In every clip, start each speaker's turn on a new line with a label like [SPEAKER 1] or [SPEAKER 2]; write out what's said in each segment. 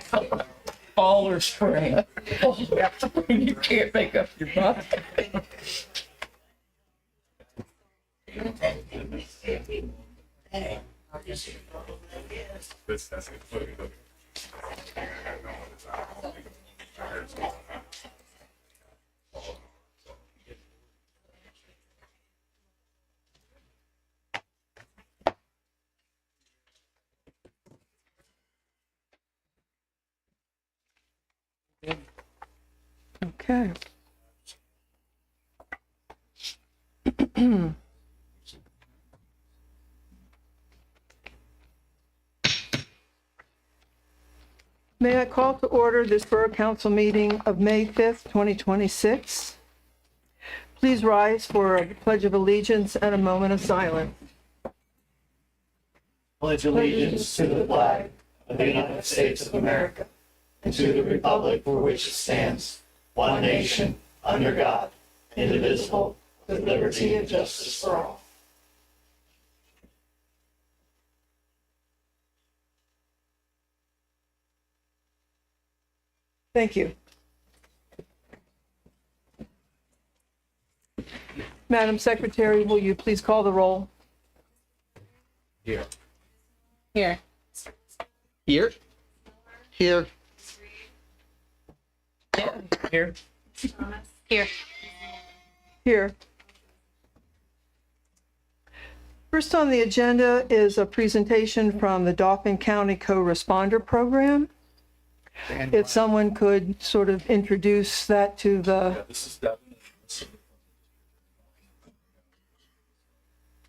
[SPEAKER 1] Fall or spring. Spring, you can't make up your mind.
[SPEAKER 2] Okay. May I call to order this Borough Council meeting of May 5th, 2026? Please rise for a pledge of allegiance and a moment of silence.
[SPEAKER 3] Pledge allegiance to the flag of the United States of America and to the republic for which it stands, one nation, under God, indivisible, with liberty and justice for all.
[SPEAKER 2] Thank you. Madam Secretary, will you please call the roll?
[SPEAKER 1] Here.
[SPEAKER 4] Here.
[SPEAKER 1] Here? Here. Here.
[SPEAKER 4] Here.
[SPEAKER 2] Here. First on the agenda is a presentation from the Dauphin County Co-Responder Program. If someone could sort of introduce that to the,
[SPEAKER 5] This is Devin.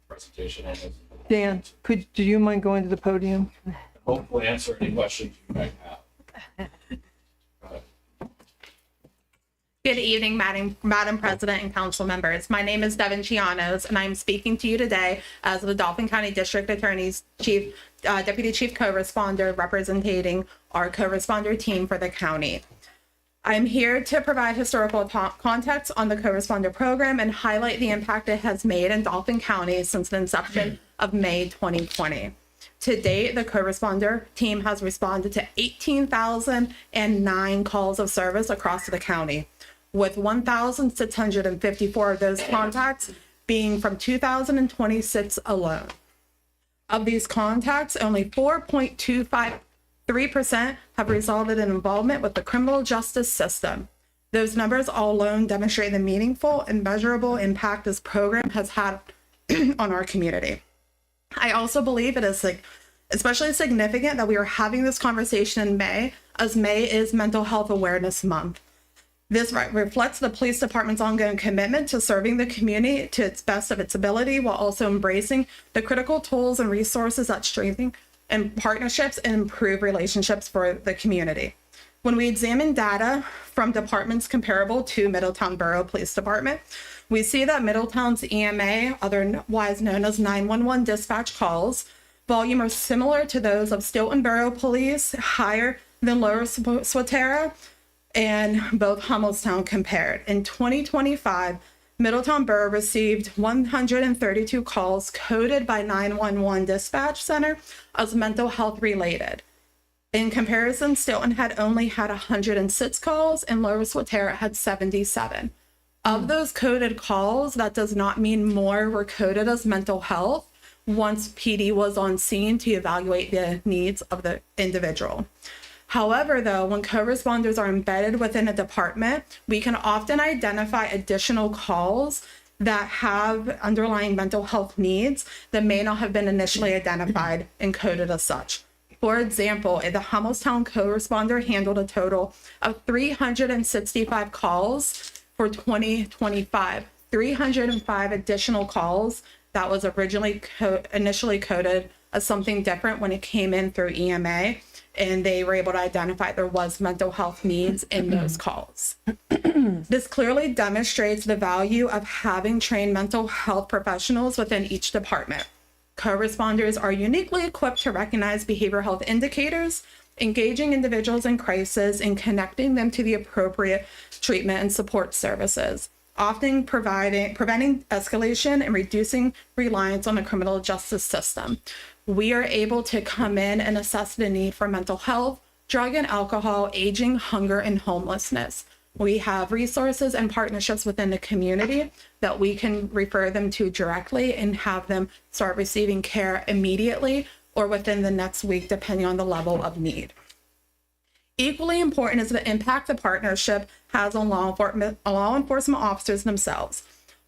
[SPEAKER 5] Presentation on this.
[SPEAKER 2] Dan, do you mind going to the podium?
[SPEAKER 5] Hopefully answer any questions you might have. Go ahead.
[SPEAKER 4] Good evening, Madam President and council members. My name is Devin Chianos, and I'm speaking to you today as the Dauphin County District Attorney's Deputy Chief Co-Responder representing our co-responder team for the county. I'm here to provide historical context on the co-responder program and highlight the impact it has made in Dauphin County since the inception of May 2020. To date, the co-responder team has responded to 18,009 calls of service across the county, with 1,654 of those contacts being from 2026 alone. Of these contacts, only 4.253% have resulted in involvement with the criminal justice system. Those numbers all alone demonstrate the meaningful and measurable impact this program has had on our community. I also believe it is especially significant that we are having this conversation in May, as May is Mental Health Awareness Month. This reflects the police department's ongoing commitment to serving the community to its best of its ability, while also embracing the critical tools and resources that strengthen and partnerships and improve relationships for the community. When we examine data from departments comparable to Middletown Borough Police Department, we see that Middletown's EMA, otherwise known as 911 dispatch calls, volume are similar to those of Stilton Borough Police, higher than Lower Swatara, and both Hummelstown compared. In 2025, Middletown Borough received 132 calls coded by 911 Dispatch Center as mental health related. In comparison, Stilton had only had 106 calls and Lower Swatara had 77. Of those coded calls, that does not mean more were coded as mental health once PD was on scene to evaluate the needs of the individual. However, though, when co-responders are embedded within a department, we can often identify additional calls that have underlying mental health needs that may not have been initially identified and coded as such. For example, the Hummelstown co-responder handled a total of 365 calls for 2025, 305 additional calls that was originally initially coded as something different when it came in through EMA. And they were able to identify there was mental health needs in those calls. This clearly demonstrates the value of having trained mental health professionals within each department. Co-responders are uniquely equipped to recognize behavioral health indicators, engaging individuals in crisis, and connecting them to the appropriate treatment and support services, often preventing escalation and reducing reliance on the criminal justice system. We are able to come in and assess the need for mental health, drug and alcohol, aging, hunger, and homelessness. We have resources and partnerships within the community that we can refer them to directly and have them start receiving care immediately or within the next week, depending on the level of need. Equally important is the impact the partnership has on law enforcement officers themselves.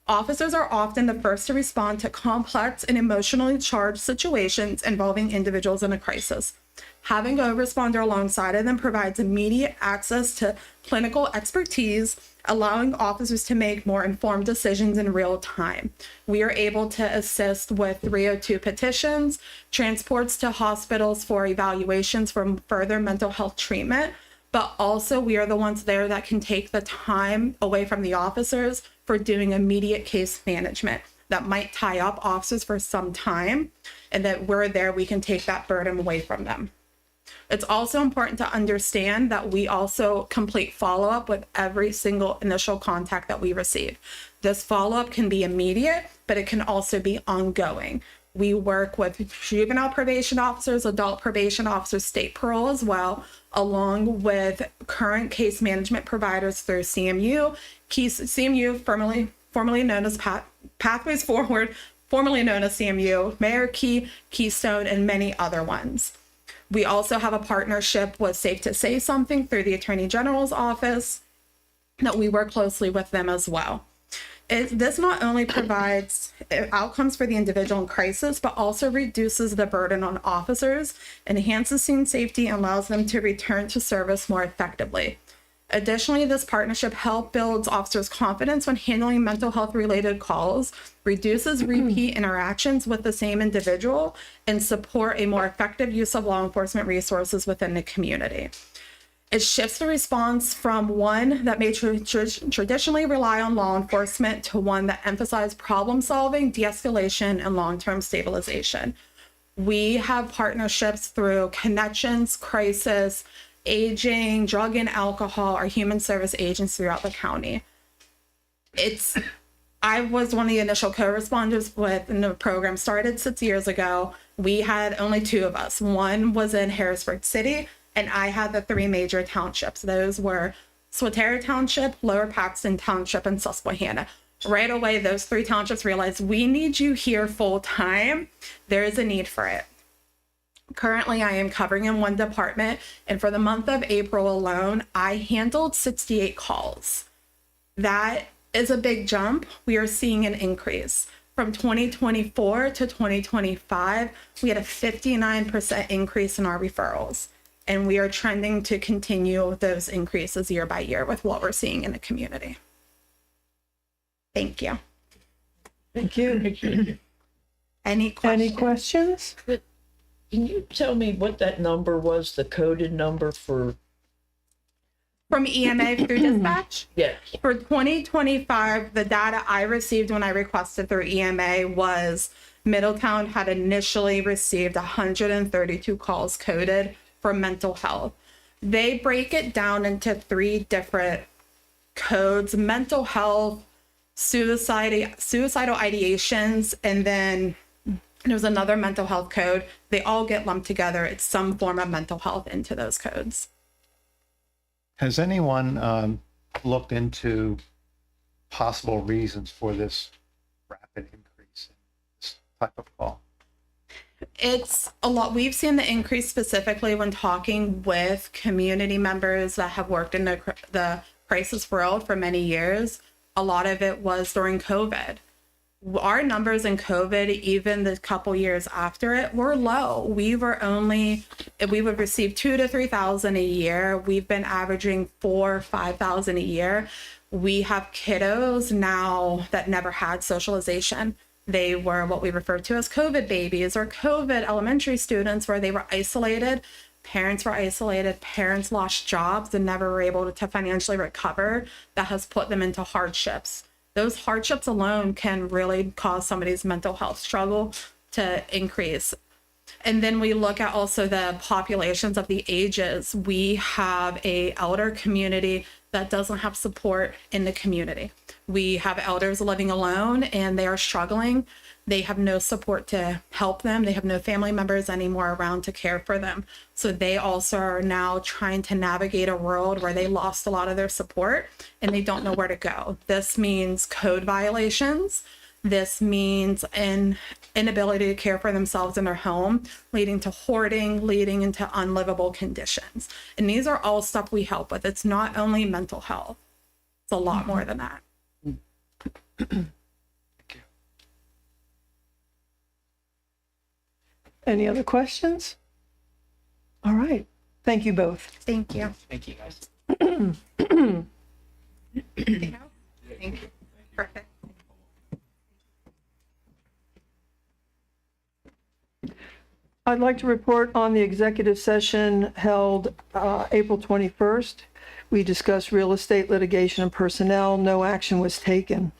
[SPEAKER 4] Officers are often the first to respond to complex and emotionally charged situations involving individuals in a crisis. Having a responder alongside of them provides immediate access to clinical expertise, allowing officers to make more informed decisions in real time. We are able to assist with 302 petitions, transports to hospitals for evaluations for further mental health treatment, but also we are the ones there that can take the time away from the officers for doing immediate case management that might tie up officers for some time, and that we're there, we can take that burden away from them. It's also important to understand that we also complete follow-up with every single initial contact that we receive. This follow-up can be immediate, but it can also be ongoing. We work with juvenile probation officers, adult probation officers, state parole as well, along with current case management providers through CMU, CMU formerly known as Pathways Forward, formerly known as CMU, Mayor Key, Keystone, and many other ones. We also have a partnership with Safe to Say Something through the Attorney General's office that we work closely with them as well. This not only provides outcomes for the individual in crisis, but also reduces the burden on officers, enhances scene safety, and allows them to return to service more effectively. Additionally, this partnership helps build officers' confidence when handling mental health related calls, reduces repeat interactions with the same individual, and support a more effective use of law enforcement resources within the community. It shifts the response from one that may traditionally rely on law enforcement to one that emphasizes problem solving, de-escalation, and long-term stabilization. We have partnerships through Connections, Crisis, Aging, Drug and Alcohol, our human service agents throughout the county. I was one of the initial co-responders when the program started 6 years ago. We had only two of us. One was in Harrisburg City, and I had the three major townships. Those were Swatara Township, Lower Paxton Township, and Susquehanna. Right away, those three townships realized, we need you here full time. There is a need for it. Currently, I am covering in one department, and for the month of April alone, I handled 68 calls. That is a big jump. We are seeing an increase. From 2024 to 2025, we had a 59% increase in our referrals, and we are trending to continue those increases year by year with what we're seeing in the community. Thank you.
[SPEAKER 2] Thank you.
[SPEAKER 4] Any questions?
[SPEAKER 2] Any questions?
[SPEAKER 6] Can you tell me what that number was, the coded number for?
[SPEAKER 4] From EMA through dispatch?
[SPEAKER 6] Yes.
[SPEAKER 4] For 2025, the data I received when I requested through EMA was Middletown had initially received 132 calls coded for mental health. They break it down into three different codes: mental health, suicidal ideations, and then there's another mental health code. They all get lumped together. It's some form of mental health into those codes.
[SPEAKER 7] Has anyone looked into possible reasons for this rapid increase in this type of call?
[SPEAKER 4] It's a lot. We've seen the increase specifically when talking with community members that have worked in the crisis world for many years. A lot of it was during COVID. Our numbers in COVID, even the couple years after it, were low. We would receive 2,000 to 3,000 a year. We've been averaging 4,000 or 5,000 a year. We have kiddos now that never had socialization. They were what we refer to as COVID babies or COVID elementary students, where they were isolated. Parents were isolated. Parents lost jobs and never were able to financially recover. That has put them into hardships. Those hardships alone can really cause somebody's mental health struggle to increase. And then we look at also the populations of the ages. We have a elder community that doesn't have support in the community. We have elders living alone and they are struggling. They have no support to help them. They have no family members anymore around to care for them. So they also are now trying to navigate a world where they lost a lot of their support and they don't know where to go. This means code violations. This means an inability to care for themselves in their home, leading to hoarding, leading into unlivable conditions. And these are all stuff we help with. It's not only mental health. It's a lot more than that.
[SPEAKER 2] Any other questions? All right. Thank you both.
[SPEAKER 4] Thank you.
[SPEAKER 1] Thank you, guys.
[SPEAKER 4] Thank you. Perfect.
[SPEAKER 2] I'd like to report on the executive session held April 21st. We discussed real estate litigation and personnel. No action was taken.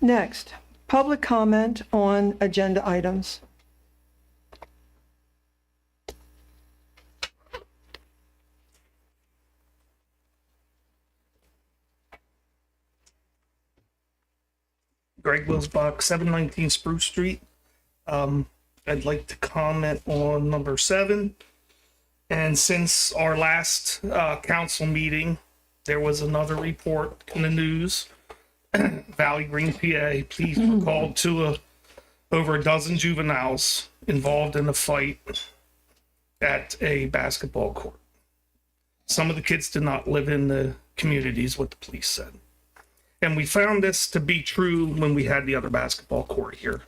[SPEAKER 2] Next, public comment on agenda items.
[SPEAKER 8] Greg Wilsbach, 719 Spruce Street. I'd like to comment on number 7. And since our last council meeting, there was another report in the news. Valley Green, PA, police were called to over a dozen juveniles involved in a fight at a basketball court. Some of the kids did not live in the communities, what the police said. And we found this to be true when we had the other basketball court here.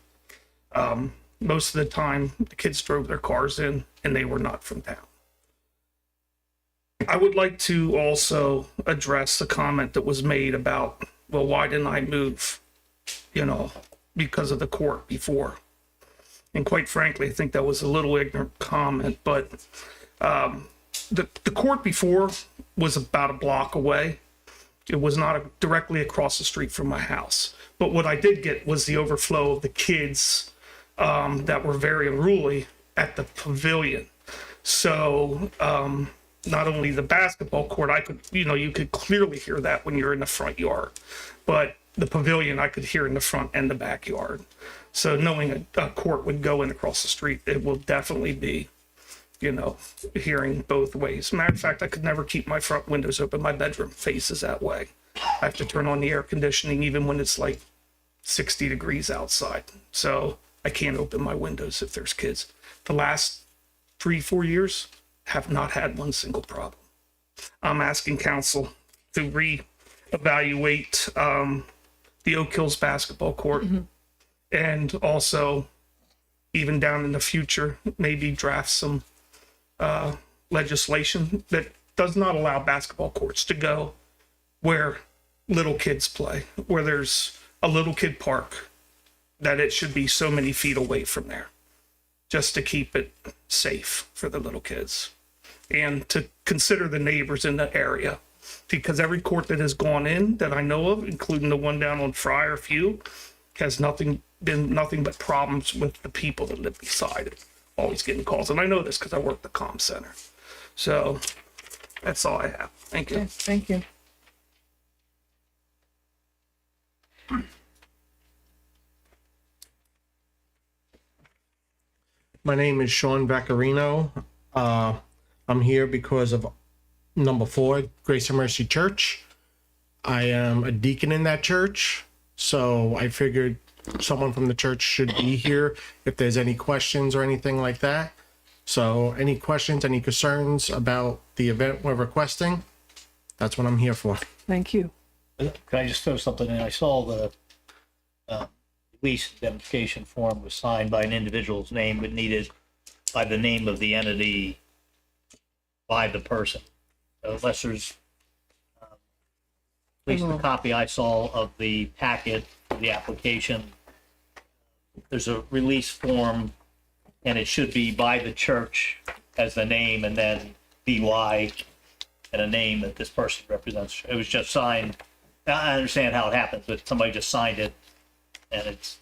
[SPEAKER 8] Most of the time, the kids drove their cars in and they were not from town. I would like to also address the comment that was made about, well, why didn't I move, because of the court before? And quite frankly, I think that was a little ignorant comment, but the court before was about a block away. It was not directly across the street from my house. But what I did get was the overflow of the kids that were very unruly at the pavilion. So not only the basketball court, you could clearly hear that when you're in the front yard, but the pavilion I could hear in the front and the backyard. So knowing a court would go in across the street, it will definitely be, hearing both ways. Matter of fact, I could never keep my front windows open. My bedroom faces that way. I have to turn on the air conditioning even when it's like 60 degrees outside. So I can't open my windows if there's kids. The last 3-4 years have not had one single problem. I'm asking council to reevaluate the Oak Hills basketball court, and also even down in the future, maybe draft some legislation that does not allow basketball courts to go where little kids play, where there's a little kid park, that it should be so many feet away from there, just to keep it safe for the little kids. And to consider the neighbors in the area, because every court that has gone in that I know of, including the one down on Friar Few, has been nothing but problems with the people that live beside it. Always getting calls. And I know this because I work the comm center. So that's all I have. Thank you.
[SPEAKER 2] Okay, thank you.
[SPEAKER 9] My name is Sean Vaccarino. I'm here because of number 4, Grace and Mercy Church. I am a deacon in that church, so I figured someone from the church should be here if there's any questions or anything like that. So any questions, any concerns about the event we're requesting, that's what I'm here for.
[SPEAKER 2] Thank you.
[SPEAKER 3] Can I just throw something in? I saw the lease indemnification form was signed by an individual's name, but needed by the name of the entity by the person. So unless there's, at least the copy I saw of the packet, the application, there's a release form and it should be by the church as the name and then BY and a name that this person represents. It was just signed. I understand how it happens, but somebody just signed it and it's,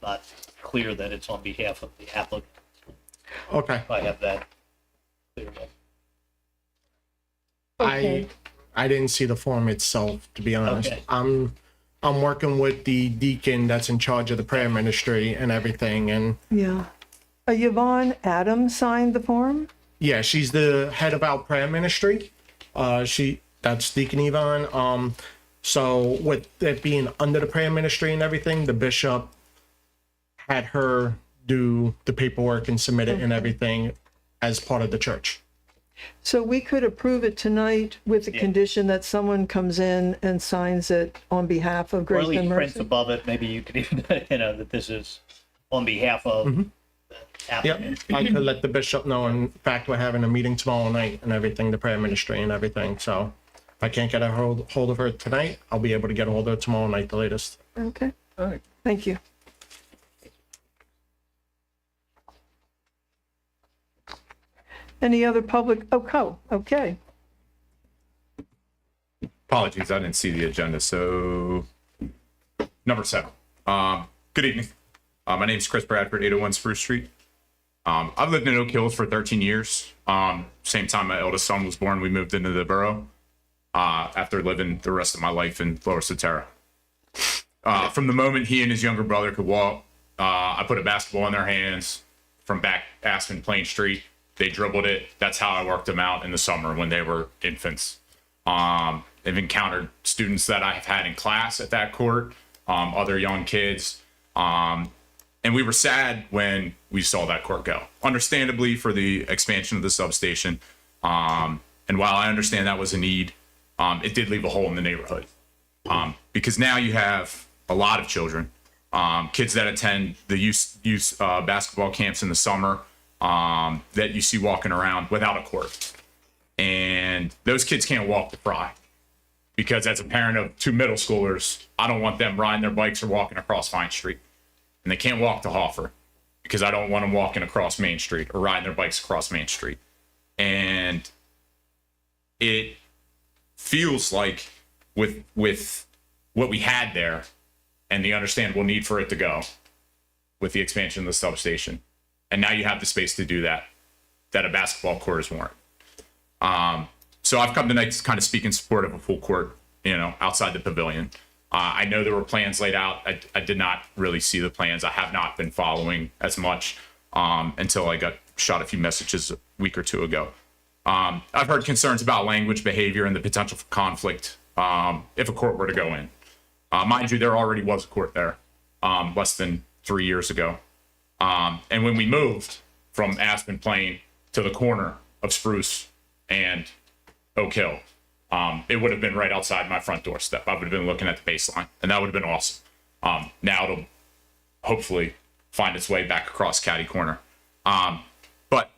[SPEAKER 3] not clear that it's on behalf of the applicant.
[SPEAKER 9] Okay.
[SPEAKER 3] If I have that cleared up.
[SPEAKER 2] Okay.
[SPEAKER 9] I didn't see the form itself, to be honest.
[SPEAKER 3] Okay.
[SPEAKER 9] I'm working with the deacon that's in charge of the prayer ministry and everything, and
[SPEAKER 2] Yeah. Yvonne Adams signed the form?
[SPEAKER 9] yeah, she's the head of our prayer ministry. That's Deacon Yvonne. So with it being under the prayer ministry and everything, the bishop had her do the paperwork and submit it and everything as part of the church.
[SPEAKER 2] So we could approve it tonight with the condition that someone comes in and signs it on behalf of
[SPEAKER 3] Or at
[SPEAKER 2] Grace
[SPEAKER 3] least
[SPEAKER 2] and
[SPEAKER 3] prints
[SPEAKER 2] Mercy?
[SPEAKER 3] above it, maybe you could even, that this is on behalf of the
[SPEAKER 9] Yep,
[SPEAKER 3] applicant.
[SPEAKER 9] I could let the bishop know. In fact, we're having a meeting tomorrow night and everything, the prayer ministry and everything. So if I can't get a hold of her tonight, I'll be able to get a hold of her tomorrow night, the latest.
[SPEAKER 2] Okay,
[SPEAKER 6] All right.
[SPEAKER 2] thank you. Any other public, okay.
[SPEAKER 10] Apologies, I didn't see the agenda. So, number 7. Good evening. My name is Chris Bradford, 801 Spruce Street. I've lived in Oak Hills for 13 years. Same time my eldest son was born, we moved into the borough after living the rest of my life in Lower Sotera. From the moment he and his younger brother could walk, I put a basketball in their hands from back Aspen Plain Street. They dribbled it. That's how I worked them out in the summer when they were infants. I've encountered students that I've had in class at that court, other young kids. And we were sad when we saw that court go, understandably, for the expansion of the substation. And while I understand that was a need, it did leave a hole in the neighborhood. Because now you have a lot of children, kids that attend the youth basketball camps in the summer, that you see walking around without a court. And those kids can't walk to Fry, because as a parent of 2 middle schoolers, I don't want them riding their bikes or walking across Vine Street. And they can't walk to Hoffer, because I don't want them walking across Main Street or riding their bikes across Main Street. And it feels like with what we had there and the understandable need for it to go with the expansion of the substation, and now you have the space to do that a basketball court is warrant. So I've come tonight to kind of speak in support of a full court, outside the pavilion. I know there were plans laid out. I did not really see the plans. I have not been following as much until I got shot a few messages a week or two ago. I've heard concerns about language, behavior, and the potential for conflict if a court were to go in. Mind you, there already was a court there less than 3 years ago. And when we moved from Aspen Plain to the corner of Spruce and Oak Hill, it would have been right outside my front doorstep. I would have been looking at the baseline, and that would have been awesome. Now it'll hopefully find its way back across Caddy Corner. But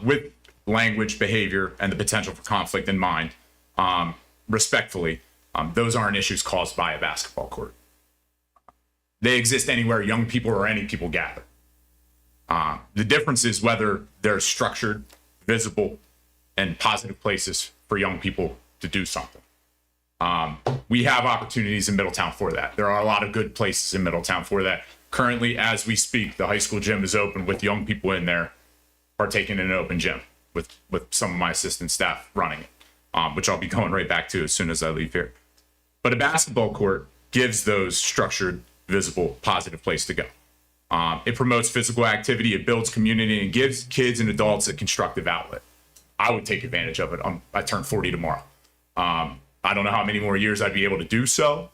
[SPEAKER 10] with language, behavior, and the potential for conflict in mind, respectfully, those aren't issues caused by a basketball court. They exist anywhere young people or any people gather. The difference is whether they're structured, visible, and positive places for young people to do something. We have opportunities in Middletown for that. There are a lot of good places in Middletown for that. Currently, as we speak, the high school gym is open with young people in there partaking in an open gym with some of my assistant staff running it, which I'll be going right back to as soon as I leave here. But a basketball court gives those structured, visible, positive place to go. It promotes physical activity, it builds community, and gives kids and adults a constructive outlet. I would take advantage of it. I turn 40 tomorrow. I don't know how many more years I'd be able to do so,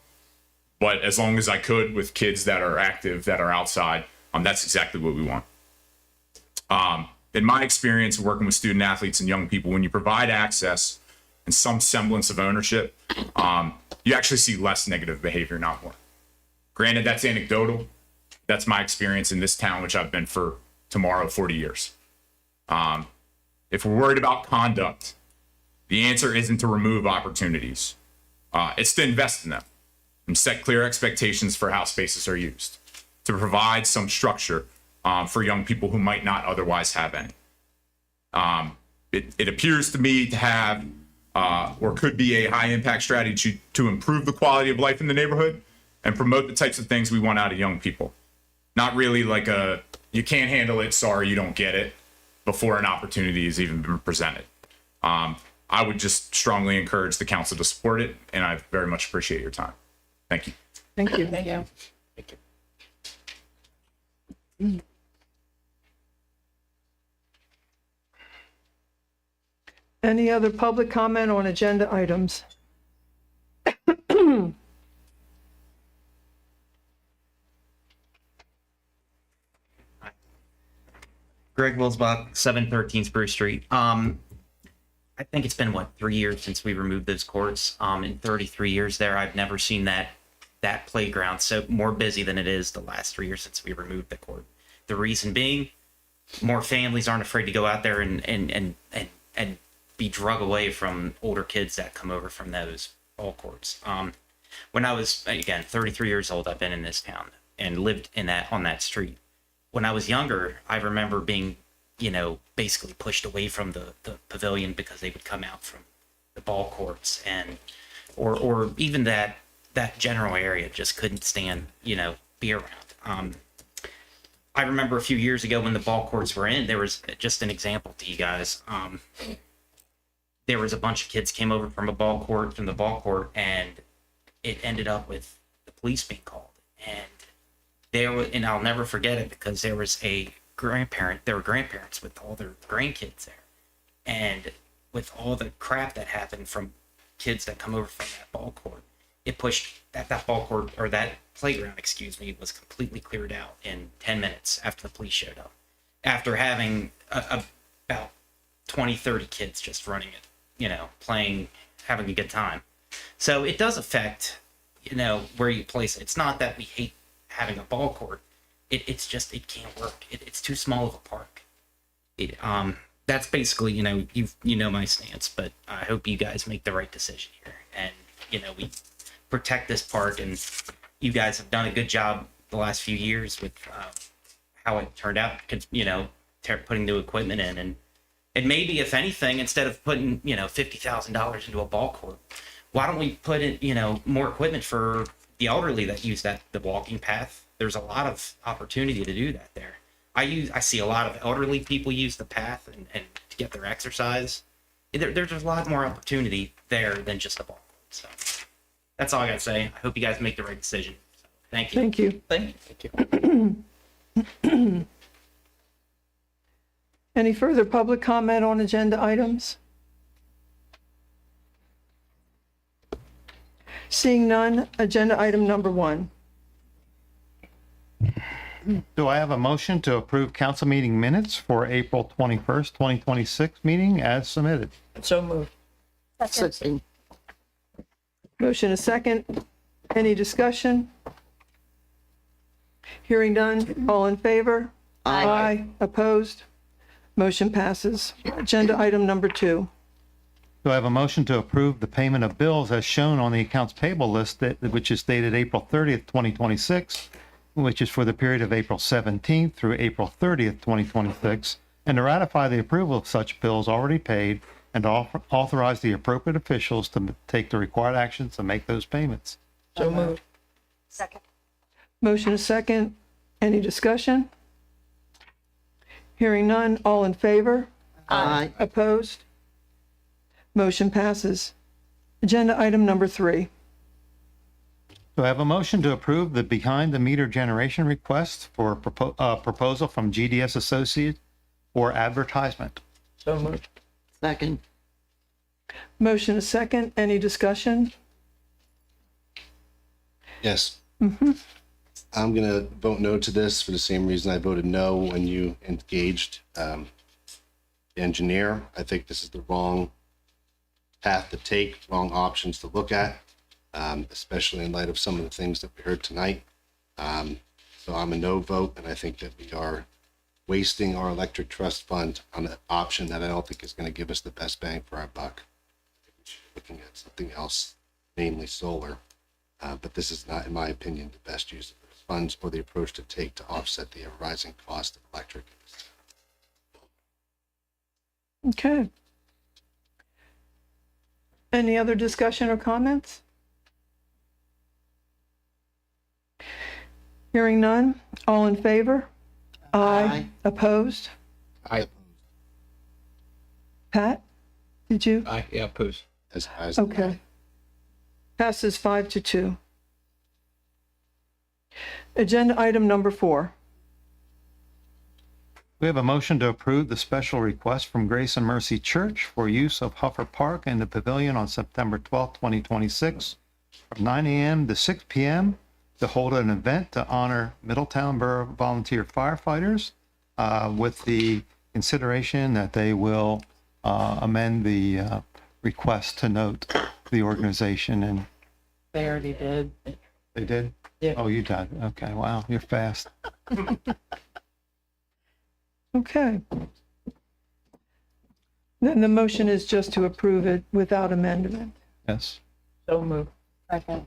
[SPEAKER 10] but as long as I could with kids that are active, that are outside, that's exactly what we want. In my experience of working with student athletes and young people, when you provide access and some semblance of ownership, you actually see less negative behavior, not more. Granted, that's anecdotal. That's my experience in this town, which I've been for tomorrow 40 years. If we're worried about conduct, the answer isn't to remove opportunities. It's to invest in them and set clear expectations for how spaces are used, to provide some structure for young people who might not otherwise have any. It appears to me to have or could be a high impact strategy to improve the quality of life in the neighborhood and promote the types of things we want out of young people. Not really like a you can't handle it, sorry, you don't get it, before an opportunity has even been presented. I would just strongly encourage the council to support it, and I very much appreciate your time. Thank you.
[SPEAKER 2] Thank you.
[SPEAKER 1] Thank you.
[SPEAKER 2] Any other public comment on agenda items?
[SPEAKER 11] Greg Wilsbach, 713 Spruce Street. I think it's been, 3 years since we removed those courts. In 33 years there, I've never seen that playground so more busy than it is the last 3 years since we removed the court. The reason being, more families aren't afraid to go out there and be drug away from older kids that come over from those ball courts. When I was, again, 33 years old, I've been in this town and lived on that street. When I was younger, I remember being, basically pushed away from the pavilion because they would come out from the ball courts or even that general area just couldn't stand, be around. I remember a few years ago when the ball courts were in, there was just an example to you guys. There was a bunch of kids came over from the ball court, and it ended up with the police being called. And I'll never forget it because there was there were grandparents with all their grandkids there. And with all the crap that happened from kids that come over from that ball court, it pushed that ball court, or that playground, was completely cleared out in 10 minutes after the police showed up. After having about 20, 30 kids just running it, playing, having a good time. So it does affect, where you place it. It's not that we hate having a ball court. It's just, it can't work. It's too small of a park. That's basically, you know my stance, but I hope you guys make the right decision here. And, we protect this park, and you guys have done a good job the last few years with how it turned out, putting new equipment in. And maybe, if anything, instead of putting, $50,000 into a ball court, why don't we put in, more equipment for the elderly that use the walking path? There's a lot of opportunity to do that there. I see a lot of elderly people use the path and to get their exercise. There's a lot more opportunity there than just a ball court. So that's all I gotta say. I hope you guys make the right decision. So, thank you.
[SPEAKER 2] Thank you.
[SPEAKER 6] Thank you.
[SPEAKER 2] Any further public comment on agenda items? Seeing none, agenda item number 1.
[SPEAKER 7] Do I have a motion to approve council meeting minutes for April 21st, 2026 meeting as submitted?
[SPEAKER 6] So moved.
[SPEAKER 1] Second.
[SPEAKER 2] Motion is second. Any discussion? Hearing none, all in favor? Aye. Opposed? Motion passes. Agenda item number 2.
[SPEAKER 7] Do I have a motion to approve the payment of bills as shown on the accounts payable list, which is dated April 30th, 2026, which is for the period of April 17th through April 30th, 2026, and to ratify the approval of such bills already paid and to authorize the appropriate officials to take the required actions to make those payments?
[SPEAKER 6] So moved.
[SPEAKER 1] Second.
[SPEAKER 2] Motion is second. Any discussion? Hearing none, all in favor?
[SPEAKER 1] Aye.
[SPEAKER 2] Opposed? Motion passes. Agenda item number 3.
[SPEAKER 7] Do I have a motion to approve the behind-the-meter generation request for a proposal from GDS Associates for advertisement?
[SPEAKER 6] So moved.
[SPEAKER 1] Second.
[SPEAKER 2] Motion is second. Any discussion?
[SPEAKER 12] Yes. I'm going to vote no to this for the same reason I voted no when you engaged the engineer. I think this is the wrong path to take, wrong options to look at, especially in light of some of the things that we heard tonight. So I'm a no vote, and I think that we are wasting our electric trust fund on an option that I don't think is going to give us the best bang for our buck. I think we should be looking at something else, namely solar. But this is not, in my opinion, the best use of those funds or the approach to take to offset the rising cost of electric.
[SPEAKER 2] Okay. Any other discussion or comments? Hearing none, all in favor? Aye. Opposed?
[SPEAKER 5] Aye.
[SPEAKER 2] Pat, did you?
[SPEAKER 5] Aye, yeah, oppose.
[SPEAKER 12] As
[SPEAKER 2] Okay. Passes 5-2. Agenda item number 4.
[SPEAKER 7] We have a motion to approve the special request from Grace and Mercy Church for use of Huffer Park and the pavilion on September 12th, 2026, from 9 a.m. to 6 p.m. to hold an event to honor Middletown Borough volunteer firefighters with the consideration that they will amend the request to note the organization. And
[SPEAKER 6] They already did.
[SPEAKER 7] they did?
[SPEAKER 6] Yeah.
[SPEAKER 7] Oh, you did. Okay. Wow. You're fast.
[SPEAKER 2] Okay. Then the motion is just to approve it without amendment.
[SPEAKER 7] Yes.
[SPEAKER 6] So moved.
[SPEAKER 1] Second.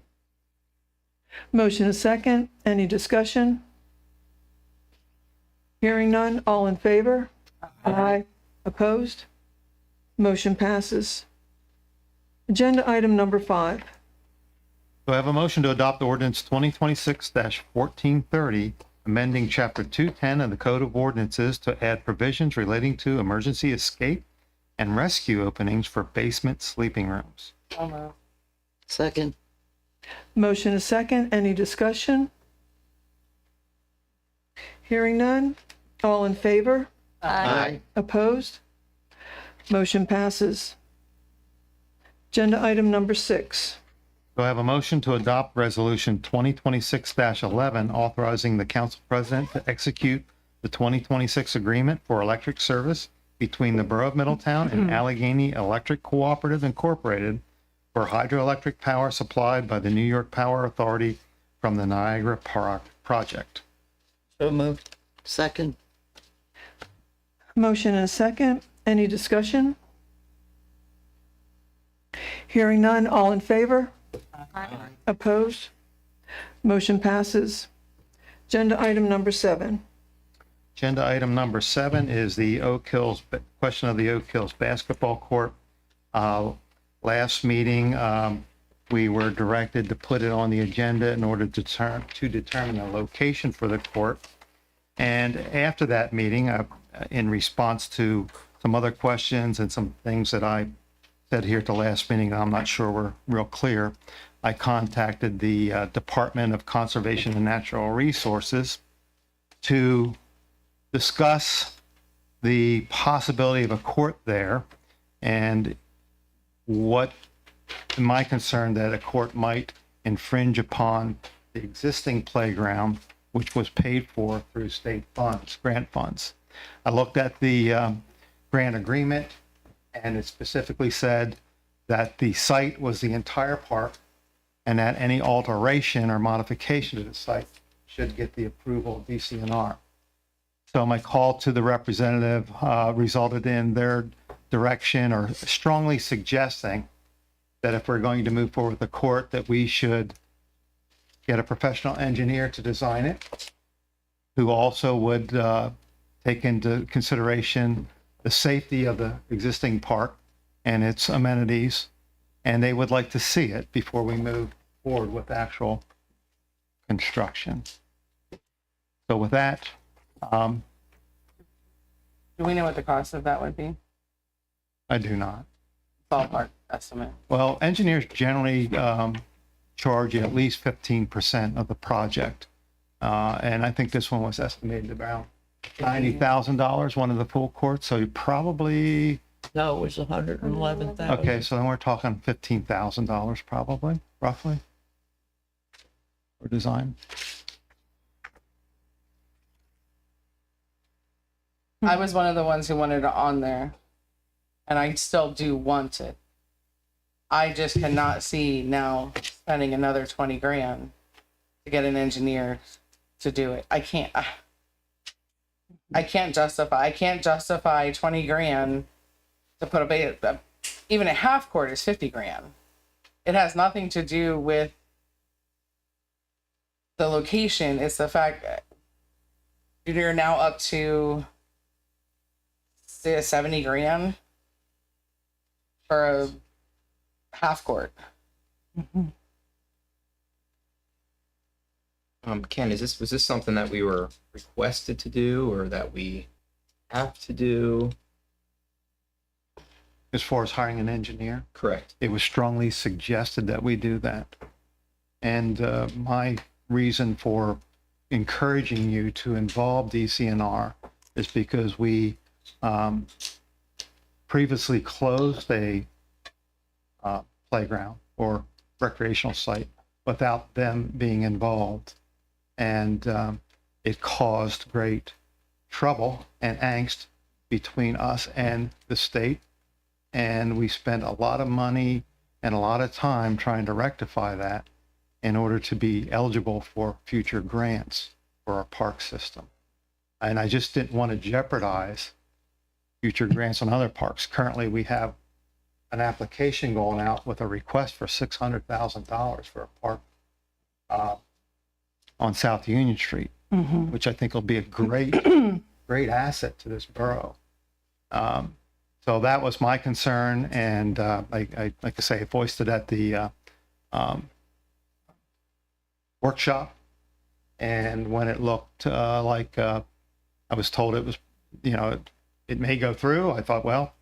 [SPEAKER 2] Motion is second. Any discussion? Hearing none. All in favor? Aye. Opposed? Motion passes. Agenda item number 5.
[SPEAKER 7] Do I have a motion to adopt ordinance 2026-1430, amending Chapter 210 of the Code of Ordinances to add provisions relating to emergency escape and rescue openings for basement sleeping rooms?
[SPEAKER 1] Second.
[SPEAKER 2] Motion is second. Any discussion? Hearing none. All in favor?
[SPEAKER 1] Aye.
[SPEAKER 2] Opposed? Motion passes. Agenda item number 6.
[SPEAKER 7] Do I have a motion to adopt Resolution 2026-11, authorizing the council president to execute the 2026 agreement for electric service between the Borough of Middletown and Allegheny Electric Cooperative Incorporated for hydroelectric power supplied by the New York Power Authority from the Niagara Project?
[SPEAKER 6] So moved.
[SPEAKER 1] Second.
[SPEAKER 2] Motion and a second. Any discussion? Hearing none. All in favor? Opposed? Motion passes. Agenda item number 7.
[SPEAKER 7] Agenda item number 7 is the Oak Hills, question of the Oak Hills basketball court. Last meeting, we were directed to put it on the agenda in order to determine a location for the court. And after that meeting, in response to some other questions and some things that I said here at the last meeting, I'm not sure were real clear, I contacted the Department of Conservation and Natural Resources to discuss the possibility of a court there and what my concern that a court might infringe upon the existing playground, which was paid for through state funds, grant funds. I looked at the grant agreement, and it specifically said that the site was the entire park and that any alteration or modification to the site should get the approval of DCNR. So my call to the representative resulted in their direction or strongly suggesting that if we're going to move forward with the court, that we should get a professional engineer to design it, who also would take into consideration the safety of the existing park and its amenities, and they would like to see it before we move forward with actual construction. So with that,
[SPEAKER 1] Do we know what the cost of that would be?
[SPEAKER 7] I do not.
[SPEAKER 1] Ballpark estimate.
[SPEAKER 7] Well, engineers generally charge you at least 15% of the project. And I think this one was estimated about $90,000, one of the full courts. So you probably,
[SPEAKER 6] No, it was 111,000.
[SPEAKER 7] okay, so then we're talking $15,000 probably, roughly, for design.
[SPEAKER 1] I was one of the ones who wanted it on there, and I still do want it. I just cannot see now spending another 20 grand to get an engineer to do it. I can't justify 20 grand to put even a half court is 50 grand. It has nothing to do with the location. It's the fact that you're now up to 70 grand for a half court.
[SPEAKER 13] Ken, was this something that we were requested to do or that we have to do?
[SPEAKER 7] As far as hiring an engineer,
[SPEAKER 13] Correct.
[SPEAKER 7] it was strongly suggested that we do that. And my reason for encouraging you to involve DCNR is because we previously closed a playground or recreational site without them being involved. And it caused great trouble and angst between us and the state. And we spent a lot of money and a lot of time trying to rectify that in order to be eligible for future grants for our park system. And I just didn't want to jeopardize future grants on other parks. Currently, we have an application going out with a request for $600,000 for a park on South Union Street, which I think will be a great asset to this borough. So that was my concern, and like I say, I voiced it at the workshop. And when it looked like I was told it was, it may go through, I thought, well,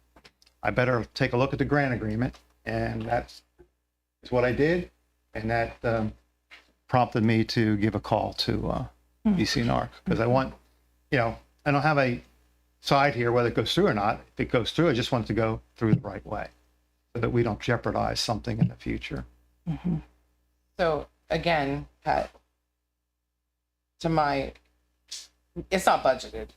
[SPEAKER 7] I better take a look at the grant agreement, and that's what I did, and that prompted me to give a call to DCNR because I want, I don't have a side here whether it goes through or not. If it goes through, I just want it to go through the right way so that we don't jeopardize something in the future.
[SPEAKER 1] So again, Pat, it's not budgeted.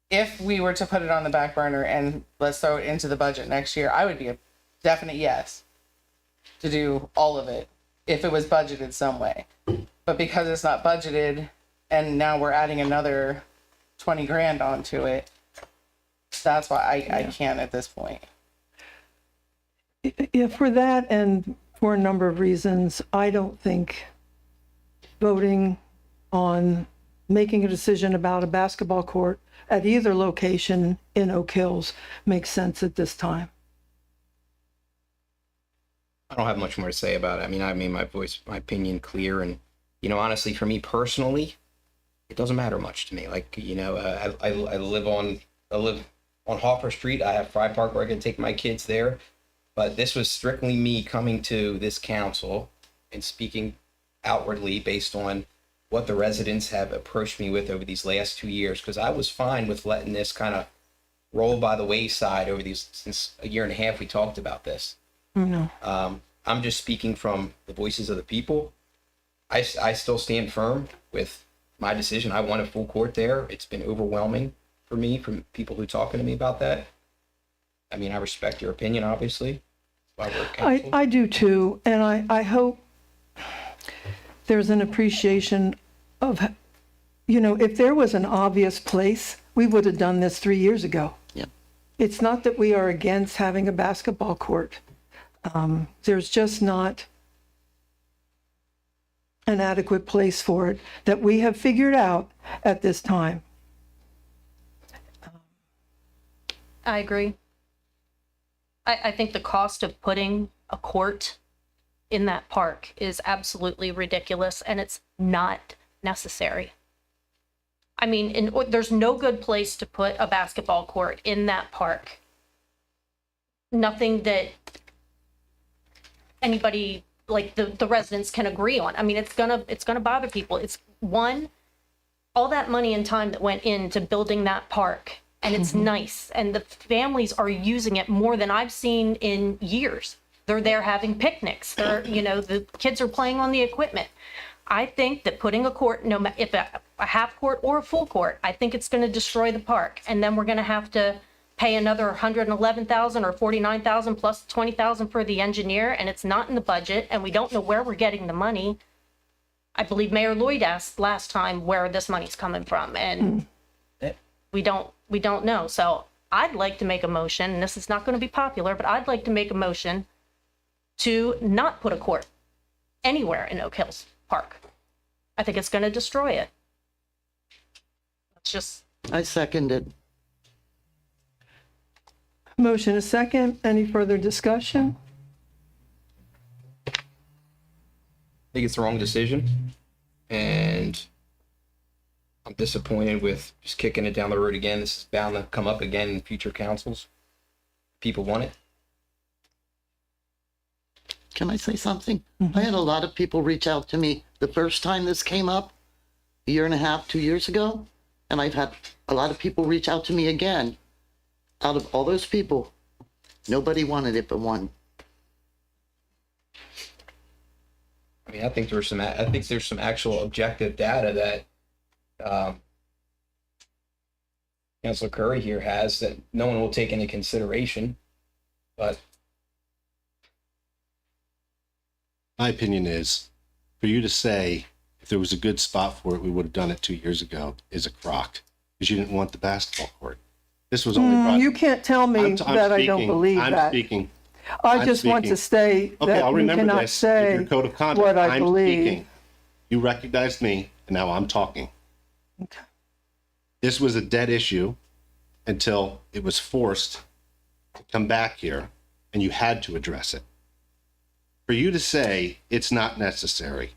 [SPEAKER 1] If we were to put it on the back burner and let's throw it into the budget next year, I would be a definite yes to do all of it if it was budgeted some way. But because it's not budgeted and now we're adding another 20 grand onto it, that's why I can't at this point.
[SPEAKER 2] Yeah, for that and for a number of reasons, I don't think voting on making a decision about a basketball court at either location in Oak Hills makes sense at this time.
[SPEAKER 13] I don't have much more to say about it. I mean, I made my opinion clear, and honestly, for me personally, it doesn't matter much to me. Like, I live on Hoffer Street. I have Fry Park where I can take my kids there, but this was strictly me coming to this council and speaking outwardly based on what the residents have approached me with over these last 2 years, because I was fine with letting this kind of roll by the wayside since a year and a half we talked about this.
[SPEAKER 2] No.
[SPEAKER 13] I'm just speaking from the voices of the people. I still stand firm with my decision. I want a full court there. It's been overwhelming for me from people who are talking to me about that. I mean, I respect your opinion, obviously. That's why we're council.
[SPEAKER 2] I do too, and I hope there's an appreciation of, if there was an obvious place, we would have done this 3 years ago.
[SPEAKER 6] Yeah.
[SPEAKER 2] It's not that we are against having a basketball court. There's just not an adequate place for it that we have figured out at this time.
[SPEAKER 14] I agree. I think the cost of putting a court in that park is absolutely ridiculous, and it's not necessary. I mean, there's no good place to put a basketball court in that park. Nothing that anybody, like the residents, can agree on. I mean, it's gonna bother people. It's all that money and time that went into building that park, and it's nice, and the families are using it more than I've seen in years. They're there having picnics. The kids are playing on the equipment. I think that putting a court, no matter if a half court or a full court, I think it's going to destroy the park, and then we're going to have to pay another $111,000 or $49,000 plus $20,000 for the engineer, and it's not in the budget, and we don't know where we're getting the money. I believe Mayor Lloyd asked last time where this money's coming from, and we don't know. So I'd like to make a motion, and this is not going to be popular, but I'd like to make a motion to not put a court anywhere in Oak Hills Park. I think it's going to destroy it. It's just.
[SPEAKER 6] I second it.
[SPEAKER 2] Motion is second. Any further discussion?
[SPEAKER 13] I think it's the wrong decision. and I'm disappointed with just kicking it down the road again. This is bound to come up again in future councils. People want it.
[SPEAKER 3] Can I say something? I had a lot of people reach out to me the first time this came up, a year and a half, 2 years ago. And I've had a lot of people reach out to me again. Out of all those people, nobody wanted it but one.
[SPEAKER 13] I mean, I think there's some actual objective data that Councilor Curry here has that no one will take into consideration. But
[SPEAKER 12] My opinion is, for you to say, if there was a good spot for it, we would have done it 2 years ago, is a crock, because you didn't want the basketball court. This was only brought.
[SPEAKER 2] You can't tell me
[SPEAKER 12] I'm
[SPEAKER 2] that I don't
[SPEAKER 12] speaking.
[SPEAKER 2] believe
[SPEAKER 12] I'm
[SPEAKER 2] that.
[SPEAKER 12] speaking.
[SPEAKER 2] I
[SPEAKER 12] I'm
[SPEAKER 2] just want to
[SPEAKER 12] speaking.
[SPEAKER 2] say
[SPEAKER 12] Okay,
[SPEAKER 2] that
[SPEAKER 12] I'll
[SPEAKER 2] you
[SPEAKER 12] remember
[SPEAKER 2] cannot
[SPEAKER 12] this.
[SPEAKER 2] say
[SPEAKER 12] Your code of conduct.
[SPEAKER 2] what I
[SPEAKER 12] I'm
[SPEAKER 2] believe.
[SPEAKER 12] speaking. You recognized me, and now I'm talking.
[SPEAKER 2] Okay.
[SPEAKER 12] This was a dead issue until it was forced to come back here, and you had to address it. For you to say it's not necessary,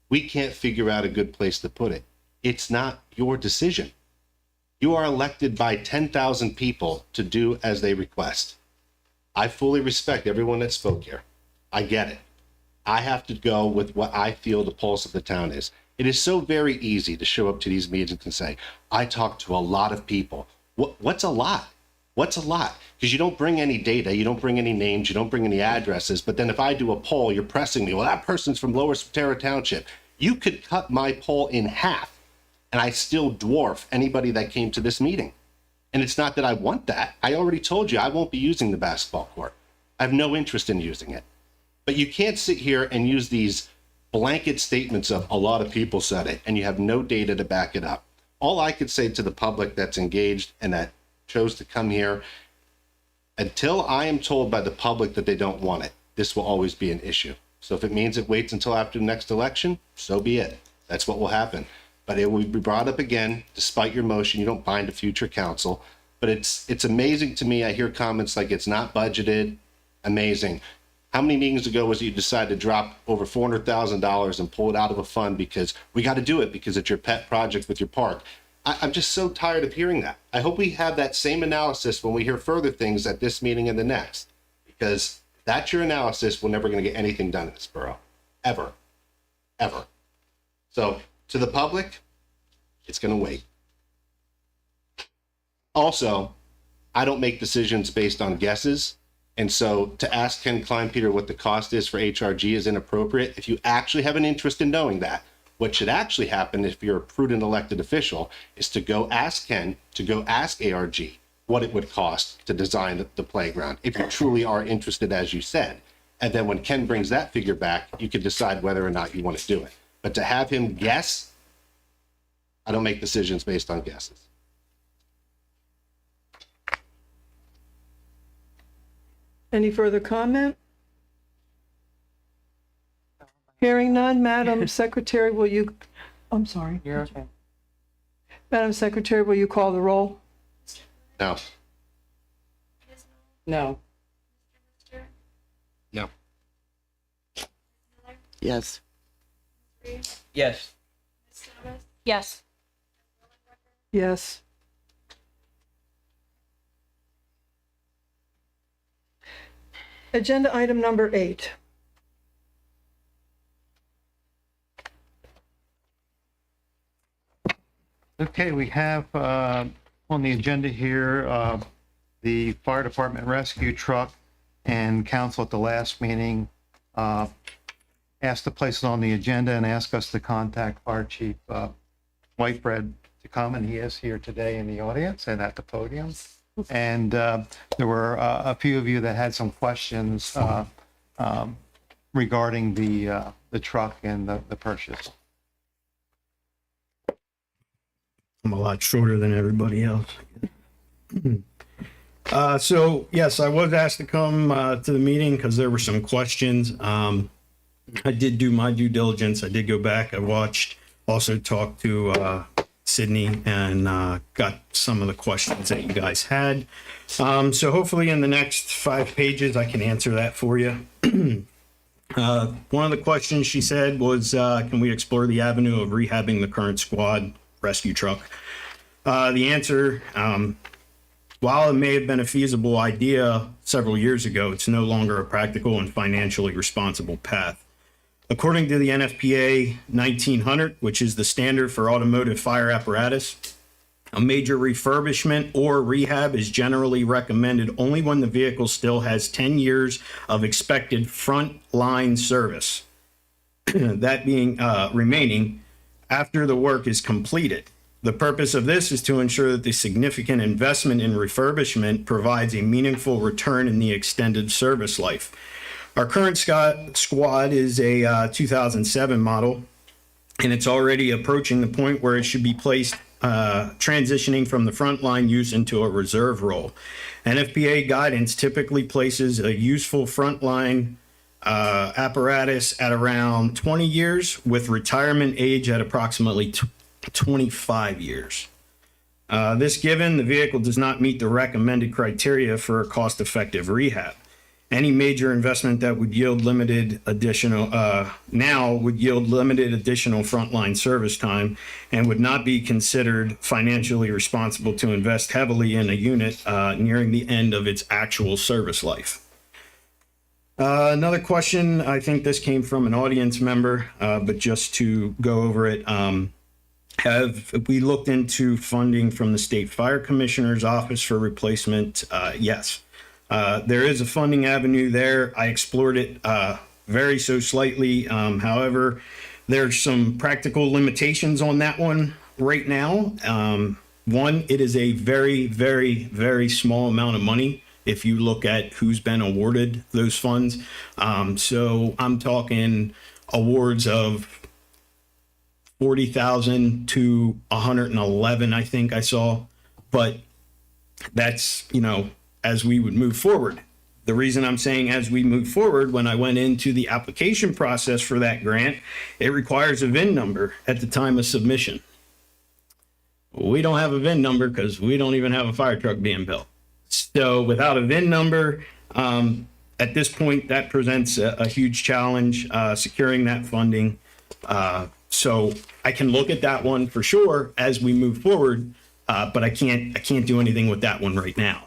[SPEAKER 12] we can't figure out a good place to put it. It's not your decision. You are elected by 10,000 people to do as they request. I fully respect everyone that spoke here. I get it. I have to go with what I feel the pulse of the town is. It is so very easy to show up to these meetings and say, I talked to a lot of people. What's a lot? What's a lot? Because you don't bring any data, you don't bring any names, you don't bring any addresses. But then if I do a poll, you're pressing me. Well, that person's from Lower Sotera Township. You could cut my poll in half, and I still dwarf anybody that came to this meeting. And it's not that I want that. I already told you I won't be using the basketball court. I have no interest in using it. But you can't sit here and use these blanket statements of a lot of people said it, and you have no data to back it up. All I could say to the public that's engaged and that chose to come here, until I am told by the public that they don't want it, this will always be an issue. So if it means it waits until after the next election, so be it. That's what will happen. But it will be brought up again, despite your motion. You don't bind a future council. But it's amazing to me. I hear comments like it's not budgeted. Amazing. How many meetings ago was it you decided to drop over $400,000 and pull it out of a fund because we got to do it because it's your pet project with your park? I'm just so tired of hearing that. I hope we have that same analysis when we hear further things at this meeting and the next, because if that's your analysis, we're never going to get anything done in this borough. Ever. Ever. So to the public, it's going to wait. Also, I don't make decisions based on guesses. And so to ask Ken Kleinpeter what the cost is for HRG is inappropriate. If you actually have an interest in knowing that, what should actually happen if you're a prudent elected official is to go ask Ken, to go ask ARG what it would cost to design the playground, if you truly are interested, as you said. And then when Ken brings that figure back, you can decide whether or not you want to do it. But to have him guess, I don't make decisions based on guesses.
[SPEAKER 2] Any further comment? Hearing none, Madam Secretary, will you, I'm sorry.
[SPEAKER 1] You're okay.
[SPEAKER 2] Madam Secretary, will you call the roll?
[SPEAKER 12] No.
[SPEAKER 1] No.
[SPEAKER 13] no.
[SPEAKER 3] Yes.
[SPEAKER 11] Yes.
[SPEAKER 14] Yes.
[SPEAKER 2] Yes. Agenda item number 8.
[SPEAKER 7] Okay, we have on the agenda here the fire department rescue truck, and council at the last meeting asked to place it on the agenda and ask us to contact Fire Chief Whitebread to come, and he is here today in the audience and at the podium. And there were a few of you that had some questions regarding the truck and the purchase.
[SPEAKER 15] I'm a lot shorter than everybody else. So yes, I was asked to come to the meeting because there were some questions. I did do my due diligence. I did go back. I watched, also talked to Sydney, and got some of the questions that you guys had. So hopefully in the next 5 pages, I can answer that for you. One of the questions she said was, can we explore the avenue of rehabbing the current squad rescue truck? The answer, while it may have been a feasible idea several years ago, it's no longer a practical and financially responsible path. According to the NFPA 1900, which is the standard for automotive fire apparatus, a major refurbishment or rehab is generally recommended only when the vehicle still has 10 years of expected front line service, that being remaining after the work is completed. The purpose of this is to ensure that the significant investment in refurbishment provides a meaningful return in the extended service life. Our current squad is a 2007 model, and it's already approaching the point where it should be placed transitioning from the frontline use into a reserve role. NFPA guidance typically places a useful frontline apparatus at around 20 years, with retirement age at approximately 25 years. This given, the vehicle does not meet the recommended criteria for a cost-effective rehab. Any major investment that would yield limited additional frontline service time and would not be considered financially responsible to invest heavily in a unit nearing the end of its actual service life. Another question, I think this came from an audience member, but just to go over it, have we looked into funding from the State Fire Commissioner's Office for replacement? Yes. There is a funding avenue there. I explored it very so slightly. However, there's some practical limitations on that one right now. One, it is a very, very, very small amount of money if you look at who's been awarded those funds. So I'm talking awards of 40,000 to 111, I think I saw. But that's, as we would move forward. The reason I'm saying as we move forward, when I went into the application process for that grant, it requires a VIN number at the time of submission. We don't have a VIN number because we don't even have a fire truck being built. So without a VIN number, at this point, that presents a huge challenge, securing that funding. So I can look at that one for sure as we move forward, but I can't do anything with that one right now.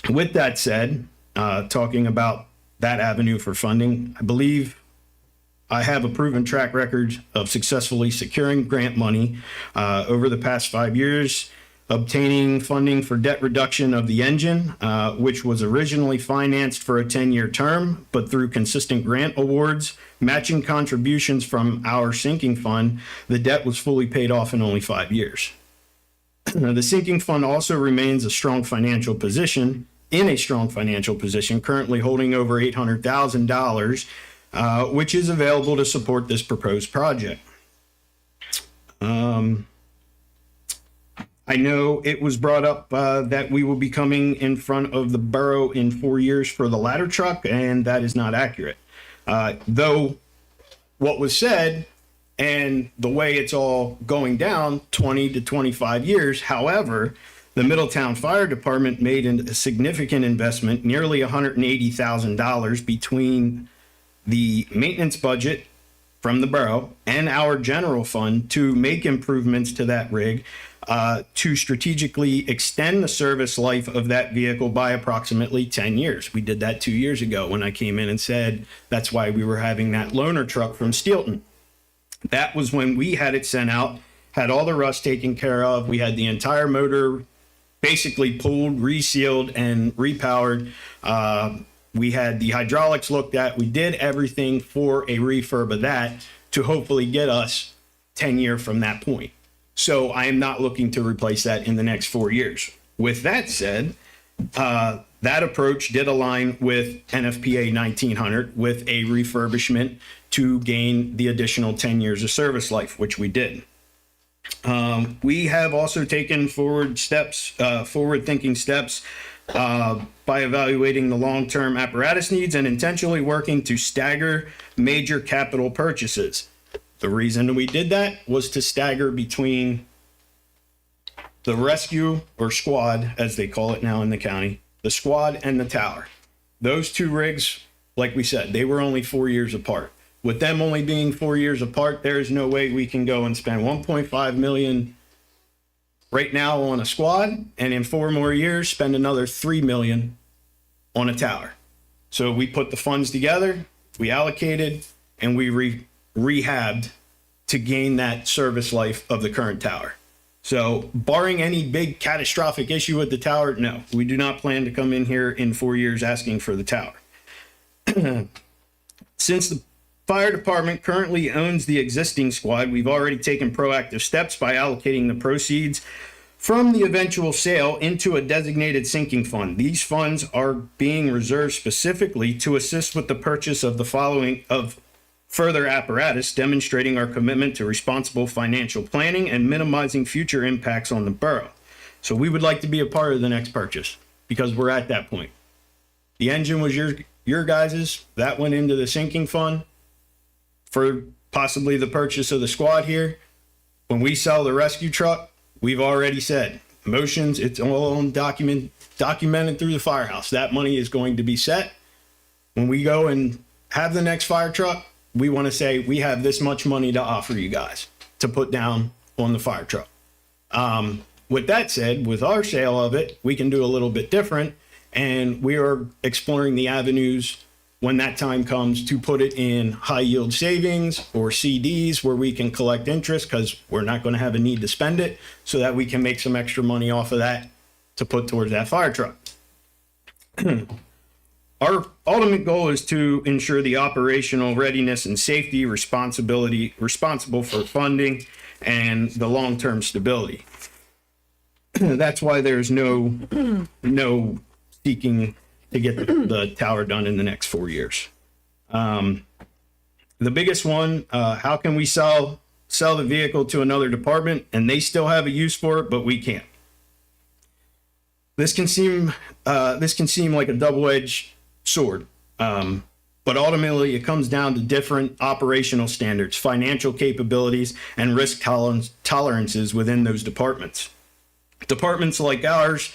[SPEAKER 15] With that said, talking about that avenue for funding, I believe I have a proven track record of successfully securing grant money over the past 5 years, obtaining funding for debt reduction of the engine, which was originally financed for a 10-year term, but through consistent grant awards, matching contributions from our sinking fund, the debt was fully paid off in only 5 years. The sinking fund also remains in a strong financial position, currently holding over $800,000, which is available to support this proposed project. I know it was brought up that we will be coming in front of the borough in 4 years for the ladder truck, and that is not accurate. Though what was said and the way it's all going down, 20 to 25 years. However, the Middletown Fire Department made a significant investment, nearly $180,000 between the maintenance budget from the borough and our general fund to make improvements to that rig, to strategically extend the service life of that vehicle by approximately 10 years. We did that 2 years ago when I came in and said that's why we were having that loaner truck from Steelton. That was when we had it sent out, had all the rust taken care of. We had the entire motor basically pulled, resealed, and repowered. We had the hydraulics looked at. We did everything for a refurb of that to hopefully get us 10 years from that point. So I am not looking to replace that in the next 4 years. With that said, that approach did align with NFPA 1900 with a refurbishment to gain the additional 10 years of service life, which we did. We have also taken forward-thinking steps by evaluating the long-term apparatus needs and intentionally working to stagger major capital purchases. The reason we did that was to stagger between the rescue or squad, as they call it now in the county, the squad and the tower. Those two rigs, like we said, they were only 4 years apart. With them only being 4 years apart, there is no way we can go and spend 1.5 million right now on a squad, and in 4 more years spend another 3 million on a tower. So we put the funds together, we allocated, and we rehabbed to gain that service life of the current tower. So barring any big catastrophic issue with the tower, no, we do not plan to come in here in 4 years asking for the tower. Since the fire department currently owns the existing squad, we've already taken proactive steps by allocating the proceeds from the eventual sale into a designated sinking fund. These funds are being reserved specifically to assist with the purchase of the following of further apparatus, demonstrating our commitment to responsible financial planning and minimizing future impacts on the borough. So we would like to be a part of the next purchase because we're at that point. The engine was your guys's. That went into the sinking fund for possibly the purchase of the squad here. When we sell the rescue truck, we've already said motions, it's all on documented through the firehouse. That money is going to be set. When we go and have the next fire truck, we want to say we have this much money to offer you guys to put down on the fire truck. With that said, with our sale of it, we can do a little bit different, and we are exploring the avenues when that time comes to put it in high yield savings or CDs where we can collect interest, because we're not going to have a need to spend it, so that we can make some extra money off of that to put towards that fire truck. Our ultimate goal is to ensure the operational readiness and safety responsible for funding and the long-term stability. That's why there's no seeking to get the tower done in the next 4 years. The biggest one, how can we sell the vehicle to another department and they still have a use for it, but we can't? This can seem like a double-edged sword, but ultimately it comes down to different operational standards, financial capabilities, and risk tolerances within those departments. Departments like ours,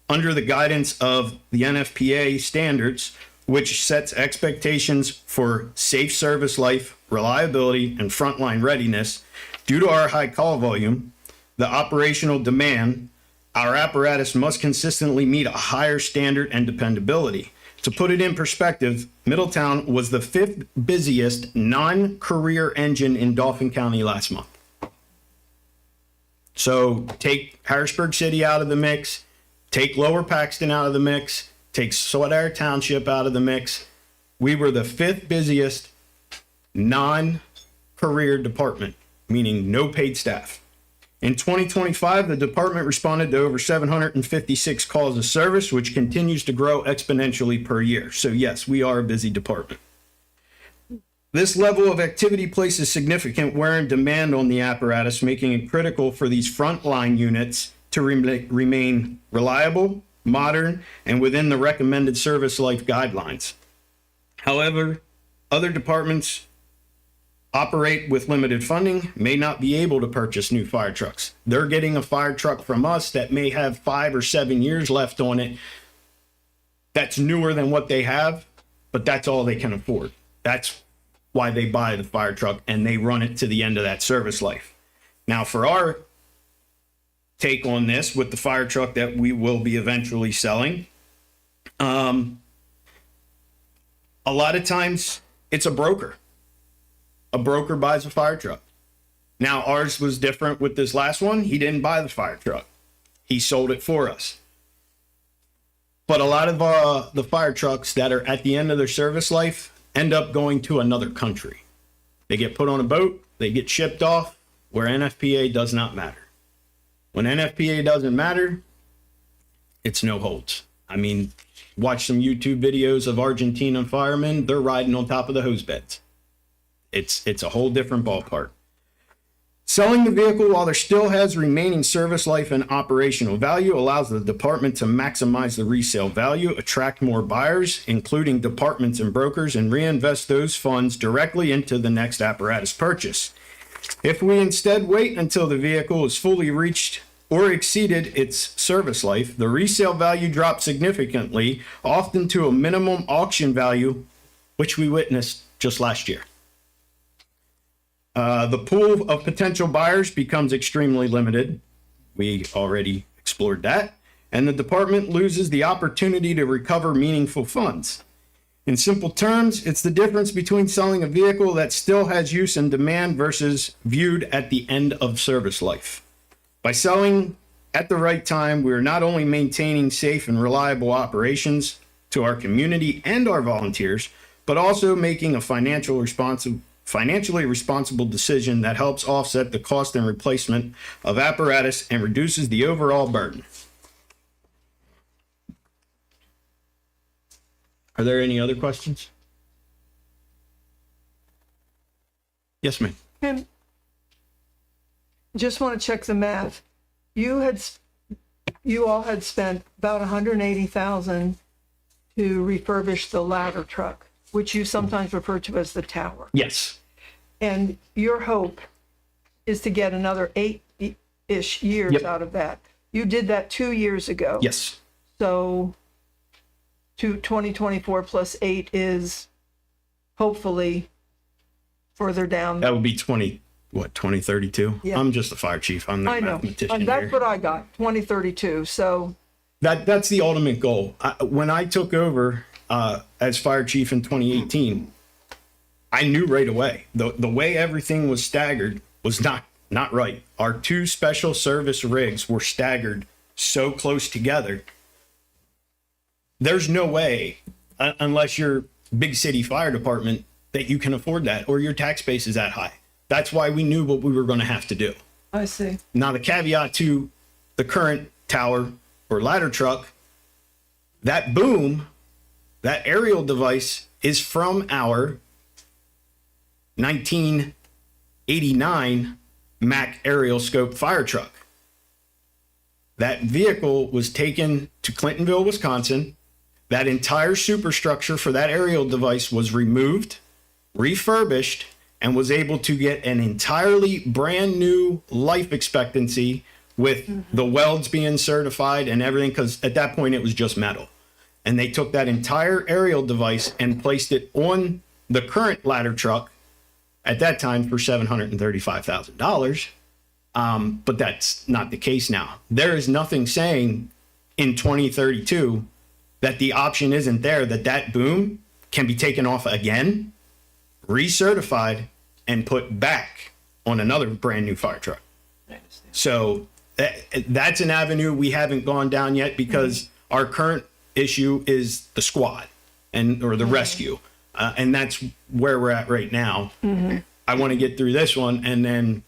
[SPEAKER 15] under the guidance of the NFPA standards, which sets expectations for safe service life, reliability, and frontline readiness, due to our high call volume, the operational demand, our apparatus must consistently meet a higher standard and dependability. To put it in perspective, Middletown was the 5th busiest non-career engine in Dauphin County last month. So take Harrisburg City out of the mix, take Lower Paxton out of the mix, take Sawadair Township out of the mix. We were the 5th busiest non-career department, meaning no paid staff. In 2025, the department responded to over 756 calls of service, which continues to grow exponentially per year. So yes, we are a busy department. This level of activity places significant wear and demand on the apparatus, making it critical for these frontline units to remain reliable, modern, and within the recommended service life guidelines. However, other departments operate with limited funding, may not be able to purchase new fire trucks. They're getting a fire truck from us that may have 5 or 7 years left on it. That's newer than what they have, but that's all they can afford. That's why they buy the fire truck and they run it to the end of that service life. Now, for our take on this with the fire truck that we will be eventually selling, a lot of times it's a broker. A broker buys a fire truck. Now, ours was different with this last one. He didn't buy the fire truck. He sold it for us. But a lot of the fire trucks that are at the end of their service life end up going to another country. They get put on a boat, they get shipped off, where NFPA does not matter. When NFPA doesn't matter, it's no holds. I mean, watch some YouTube videos of Argentina firemen, they're riding on top of the hose beds. It's a whole different ballpark. Selling the vehicle while there still has remaining service life and operational value allows the department to maximize the resale value, attract more buyers, including departments and brokers, and reinvest those funds directly into the next apparatus purchase. If we instead wait until the vehicle is fully reached or exceeded its service life, the resale value drops significantly, often to a minimum auction value which we witnessed just last year. The pool of potential buyers becomes extremely limited. We already explored that. And the department loses the opportunity to recover meaningful funds. In simple terms, it's the difference between selling a vehicle that still has use and demand versus viewed at the end of service life. By selling at the right time, we are not only maintaining safe and reliable operations to our community and our volunteers, but also making a financially responsible decision that helps offset the cost and replacement of apparatus and reduces the overall burden. Are there any other questions? Yes, ma'am.
[SPEAKER 2] Tim, just want to check the math. You all had spent about $180,000 to refurbish the ladder truck, which you sometimes refer to as the tower.
[SPEAKER 15] Yes.
[SPEAKER 2] And your hope is to get another 8-ish years
[SPEAKER 15] Yep.
[SPEAKER 2] out of that. You did that 2 years ago.
[SPEAKER 15] Yes.
[SPEAKER 2] So 2024 plus 8 is hopefully further down.
[SPEAKER 15] That would be 2032?
[SPEAKER 2] Yeah.
[SPEAKER 15] I'm just a fire chief. I'm the
[SPEAKER 2] I know.
[SPEAKER 15] mathematician
[SPEAKER 2] That's
[SPEAKER 15] here.
[SPEAKER 2] what I got, 2032. So
[SPEAKER 15] That's the ultimate goal. When I took over as fire chief in 2018, I knew right away the way everything was staggered was not right. Our 2 special service rigs were staggered so close together. There's no way, unless you're big city fire department, that you can afford that or your tax base is that high. That's why we knew what we were going to have to do.
[SPEAKER 2] I see.
[SPEAKER 15] Now, the caveat to the current tower or ladder truck, that boom, that aerial device is from our 1989 Mack aerial scope fire truck. That vehicle was taken to Clintonville, Wisconsin. That entire superstructure for that aerial device was removed, refurbished, and was able to get an entirely brand new life expectancy with the welds being certified and everything, because at that point it was just metal. And they took that entire aerial device and placed it on the current ladder truck at that time for $735,000. But that's not the case now. There is nothing saying in 2032 that the option isn't there, that boom can be taken off again, recertified, and put back on another brand new fire truck. So that's an avenue we haven't gone down yet because our current issue is the squad or the rescue. And that's where we're at right now. I want to get through this one, and then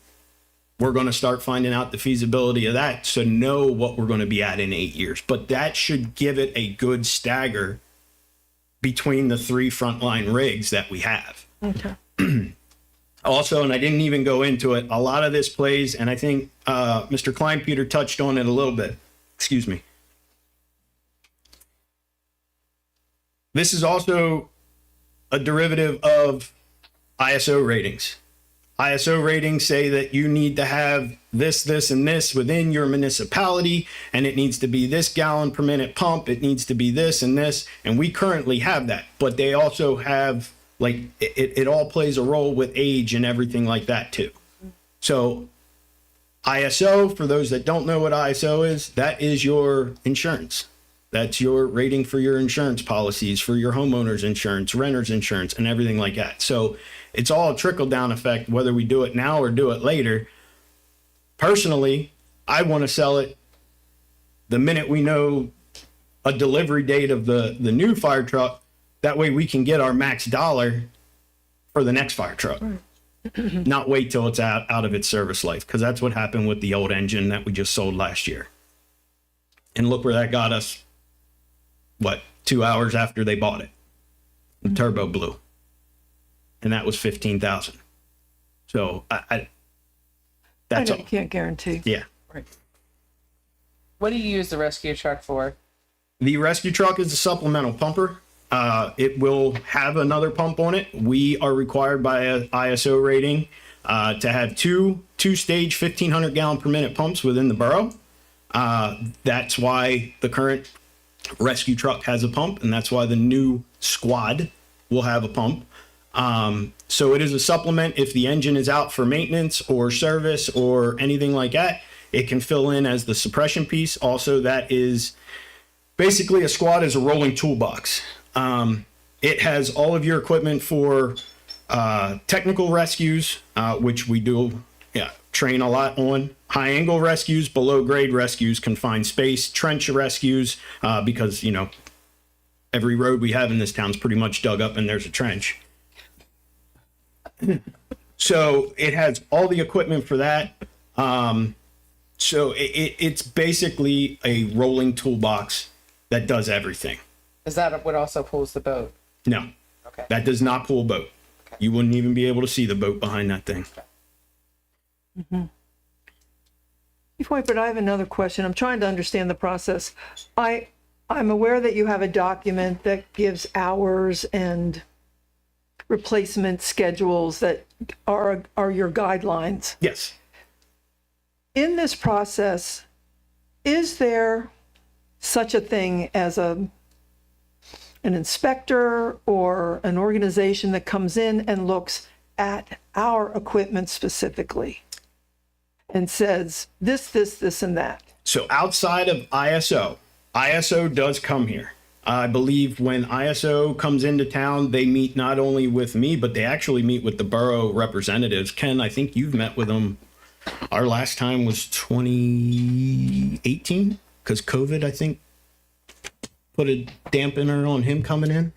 [SPEAKER 15] we're going to start finding out the feasibility of that to know what we're going to be at in 8 years. But that should give it a good stagger between the 3 frontline rigs that we have.
[SPEAKER 2] Okay.
[SPEAKER 15] Also, and I didn't even go into it, a lot of this plays, and I think Mr. Kleinpeter touched on it a little bit. Excuse me. This is also a derivative of ISO ratings. ISO ratings say that you need to have this, and this within your municipality, and it needs to be this gallon per minute pump. It needs to be this and this, and we currently have that. But they also have, like, it all plays a role with age and everything like that too. So ISO, for those that don't know what ISO is, that is your insurance. That's your rating for your insurance policies, for your homeowner's insurance, renter's insurance, and everything like that. So it's all a trickle-down effect, whether we do it now or do it later. Personally, I want to sell it the minute we know a delivery date of the new fire truck. That way we can get our max dollar for the next fire truck. Not wait till it's out of its service life, because that's what happened with the old engine that we just sold last year. And look where that got us. 2 hours after they bought it, the turbo blew, and that was $15,000. So that's
[SPEAKER 2] I know
[SPEAKER 15] all.
[SPEAKER 2] you can't guarantee.
[SPEAKER 15] Yeah.
[SPEAKER 1] What do you use the rescue truck for?
[SPEAKER 15] The rescue truck is a supplemental pumper. It will have another pump on it. We are required by an ISO rating to have two-stage 1,500 gallon per minute pumps within the borough. That's why the current rescue truck has a pump, and that's why the new squad will have a pump. So it is a supplement if the engine is out for maintenance or service or anything like that. It can fill in as the suppression piece. Also, that is basically a squad is a rolling toolbox. It has all of your equipment for technical rescues, which we do train a lot on. High angle rescues, below grade rescues, confined space, trench rescues, because, you know, every road we have in this town is pretty much dug up and there's a trench. So it has all the equipment for that. So it's basically a rolling toolbox that does everything.
[SPEAKER 1] Is that what also pulls the boat?
[SPEAKER 15] No,
[SPEAKER 1] Okay.
[SPEAKER 15] that does not pull a boat. You wouldn't even be able to see the boat behind that thing.
[SPEAKER 2] But I have another question. I'm trying to understand the process. I'm aware that you have a document that gives hours and replacement schedules that are your guidelines.
[SPEAKER 15] Yes.
[SPEAKER 2] In this process, is there such a thing as an inspector or an organization that comes in and looks at our equipment specifically and says this, and that?
[SPEAKER 15] So outside of ISO does come here. I believe when ISO comes into town, they meet not only with me, but they actually meet with the borough representatives. Ken, I think you've met with them. Our last time was 2018 because COVID, I think, put a dampener on him coming in.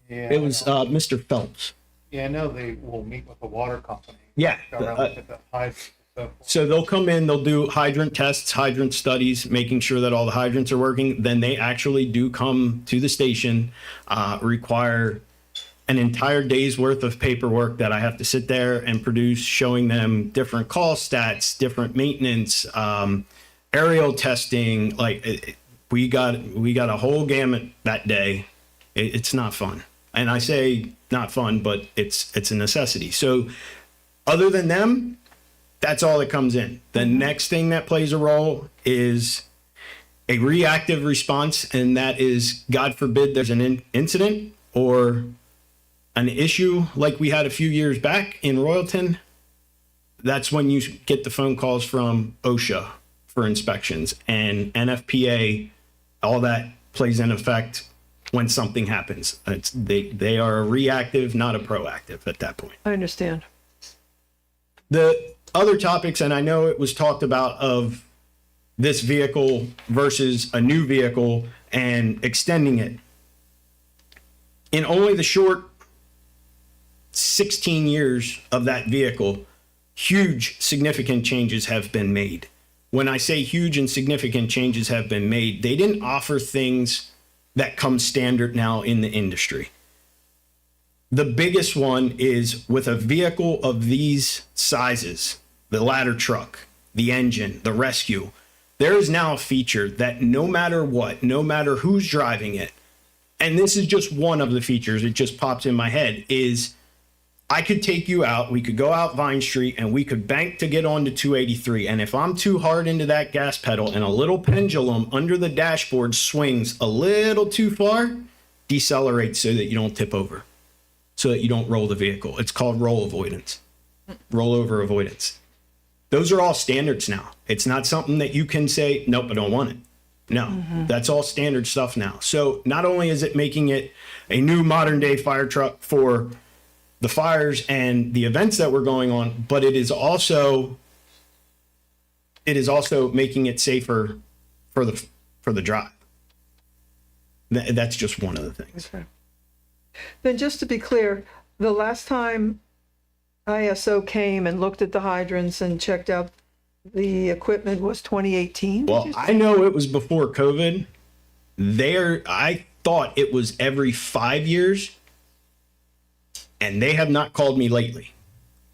[SPEAKER 7] Yeah.
[SPEAKER 15] It was Mr. Phelps.
[SPEAKER 7] Yeah, I know they will meet with the water company.
[SPEAKER 15] Yeah.
[SPEAKER 7] Go around, look at the hydrants and so forth.
[SPEAKER 15] So they'll come in, they'll do hydrant tests, hydrant studies, making sure that all the hydrants are working. Then they actually do come to the station, require an entire day's worth of paperwork that I have to sit there and produce, showing them different call stats, different maintenance, aerial testing. Like we got a whole gamut that day. It's not fun. And I say not fun, but it's a necessity. So other than them, that's all that comes in. The next thing that plays a role is a reactive response, and that is, God forbid, there's an incident or an issue like we had a few years back in Royalton. That's when you get the phone calls from OSHA for inspections, and NFPA, all that plays in effect when something happens. They are a reactive, not a proactive at that point.
[SPEAKER 2] I understand.
[SPEAKER 15] The other topics, and I know it was talked about, of this vehicle versus a new vehicle and extending it. In only the short 16 years of that vehicle, huge significant changes have been made. When I say huge and significant changes have been made, they didn't offer things that come standard now in the industry. The biggest one is with a vehicle of these sizes, the ladder truck, the engine, the rescue, there is now a feature that no matter what, no matter who's driving it, and this is just one of the features, it just pops in my head, is I could take you out, we could go out Vine Street, and we could bank to get onto 283. And if I'm too hard into that gas pedal and a little pendulum under the dashboard swings a little too far, decelerate so that you don't tip over, so that you don't roll the vehicle. It's called roll avoidance, rollover avoidance. Those are all standards now. It's not something that you can say, nope, I don't want it. No, that's all standard stuff now. So not only is it making it a new modern day fire truck for the fires and the events that were going on, but it is also making it safer for the drive. That's just one of the things.
[SPEAKER 2] Okay. Then just to be clear, the last time ISO came and looked at the hydrants and checked out the equipment was 2018?
[SPEAKER 15] Well, I know it was before COVID. I thought it was every 5 years, and they have not called me lately.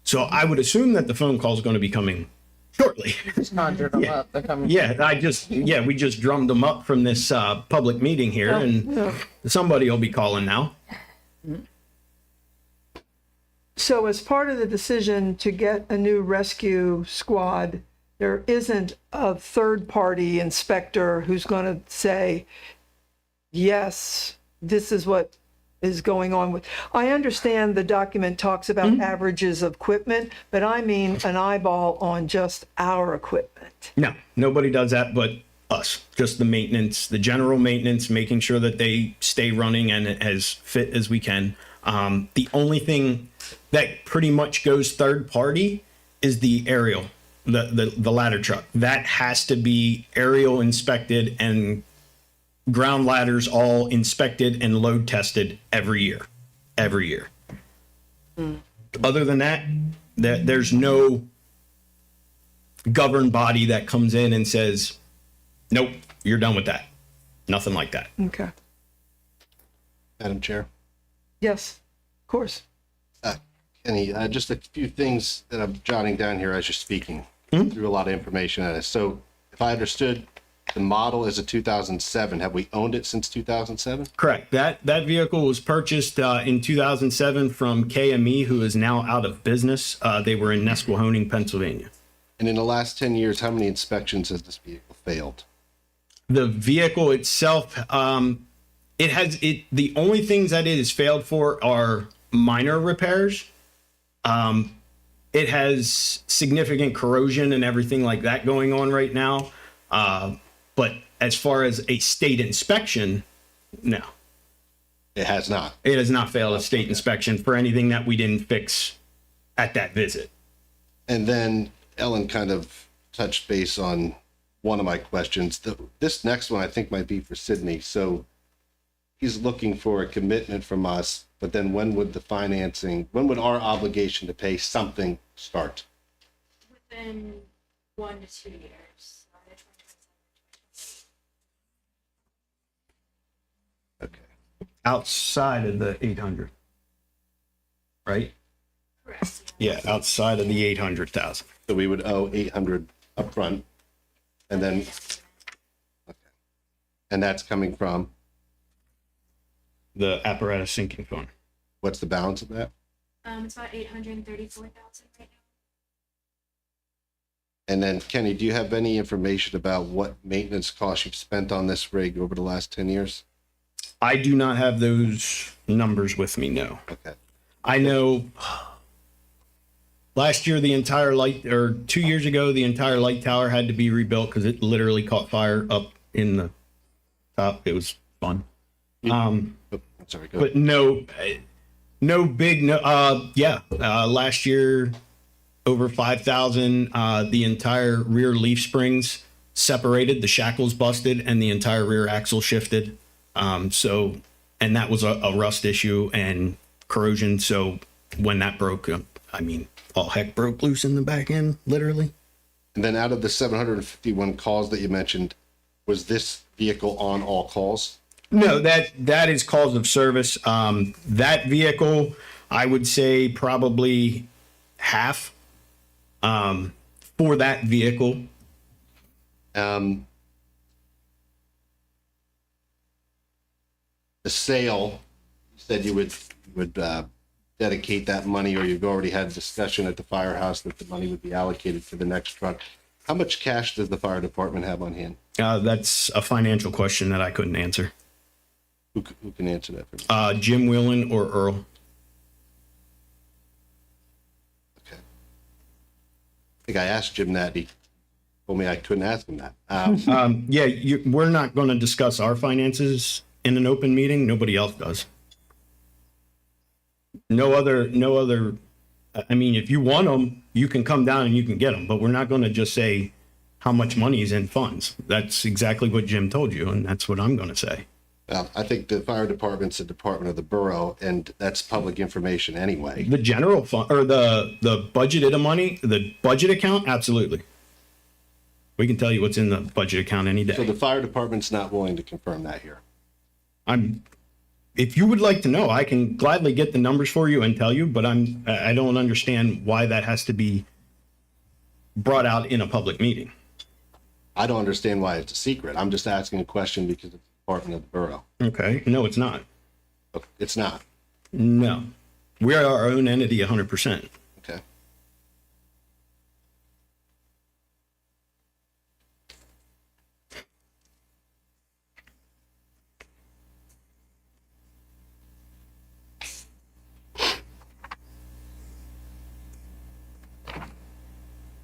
[SPEAKER 15] So I would assume that the phone call is going to be coming shortly.
[SPEAKER 1] Just conjured them up. They're coming.
[SPEAKER 15] Yeah, we just drummed them up from this public meeting here, and somebody will be calling now.
[SPEAKER 2] So as part of the decision to get a new rescue squad, there isn't a third-party inspector who's going to say, yes, this is what is going on with. I understand the document talks about averages of equipment, but I mean an eyeball on just our equipment.
[SPEAKER 15] No, nobody does that but us. Just the maintenance, the general maintenance, making sure that they stay running and as fit as we can. The only thing that pretty much goes third party is the aerial, the ladder truck. That has to be aerial inspected and ground ladders all inspected and load tested every year. Other than that, there's no governed body that comes in and says, nope, you're done with that. Nothing like that.
[SPEAKER 2] Okay.
[SPEAKER 12] Madam Chair.
[SPEAKER 2] Yes, of course.
[SPEAKER 12] Kenny, just a few things that I'm jotting down here as you're speaking. Threw a lot of information at us. So if I understood, the model is a 2007. Have we owned it since 2007?
[SPEAKER 15] Correct. That vehicle was purchased in 2007 from KME, who is now out of business. They were in Nesquehoning, Pennsylvania.
[SPEAKER 12] And in the last 10 years, how many inspections has this vehicle failed?
[SPEAKER 15] The vehicle itself, the only things that it has failed for are minor repairs. It has significant corrosion and everything like that going on right now. But as far as a state inspection, no.
[SPEAKER 12] It has not.
[SPEAKER 15] It has not failed a state inspection for anything that we didn't fix at that visit.
[SPEAKER 12] And then Ellen kind of touched base on one of my questions. This next one I think might be for Sydney. So he's looking for a commitment from us, but then when would our obligation to pay something start?
[SPEAKER 16] Within 1 to 2 years.
[SPEAKER 12] Okay.
[SPEAKER 15] Outside of the 800, right?
[SPEAKER 16] Correct.
[SPEAKER 15] Yeah, outside of the 800,000.
[SPEAKER 12] So we would owe 800 upfront, and then, okay. And that's coming from?
[SPEAKER 15] The apparatus sinking fund.
[SPEAKER 12] What's the balance of that?
[SPEAKER 16] It's about 834,000 right now.
[SPEAKER 12] And then Kenny, do you have any information about what maintenance costs you've spent on this rig over the last 10 years?
[SPEAKER 15] I do not have those numbers with me, no.
[SPEAKER 12] Okay.
[SPEAKER 15] I know last year, the entire 2 years ago, the entire light tower had to be rebuilt because it literally caught fire up in the top. It was fun.
[SPEAKER 12] Sorry, go
[SPEAKER 15] but last year, over 5,000, the entire rear leaf springs separated, the shackles busted, and the entire rear axle shifted. And that was a rust issue and corrosion. So when that broke, all heck broke loose in the back end, literally.
[SPEAKER 12] And then out of the 751 calls that you mentioned, was this vehicle on all calls?
[SPEAKER 15] No, that is calls of service. That vehicle, I would say probably half for that vehicle.
[SPEAKER 12] The sale, you said you would dedicate that money, or you've already had discussion at the firehouse that the money would be allocated for the next truck. How much cash does the fire department have on hand?
[SPEAKER 15] That's a financial question that I couldn't answer.
[SPEAKER 12] Who can answer that for me?
[SPEAKER 15] Jim Whelan or Earl.
[SPEAKER 12] Okay. I think I asked Jim that. He told me I couldn't ask him that.
[SPEAKER 15] We're not going to discuss our finances in an open meeting. Nobody else does. No other. I mean, if you want them, you can come down and you can get them, but we're not going to just say how much money is in funds. That's exactly what Jim told you, and that's what I'm going to say.
[SPEAKER 12] Well, I think the fire department's a department of the borough, and that's public information anyway.
[SPEAKER 15] The general fund or the budgeted money, the budget account, absolutely. We can tell you what's in the budget account any day.
[SPEAKER 12] So the fire department's not willing to confirm that here.
[SPEAKER 15] If you would like to know, I can gladly get the numbers for you and tell you, but I don't understand why that has to be brought out in a public meeting.
[SPEAKER 12] I don't understand why it's a secret. I'm just asking a question because it's the department of the borough.
[SPEAKER 15] Okay. No, it's not.
[SPEAKER 12] It's not.
[SPEAKER 15] No. We are our own entity 100%.
[SPEAKER 12] Okay.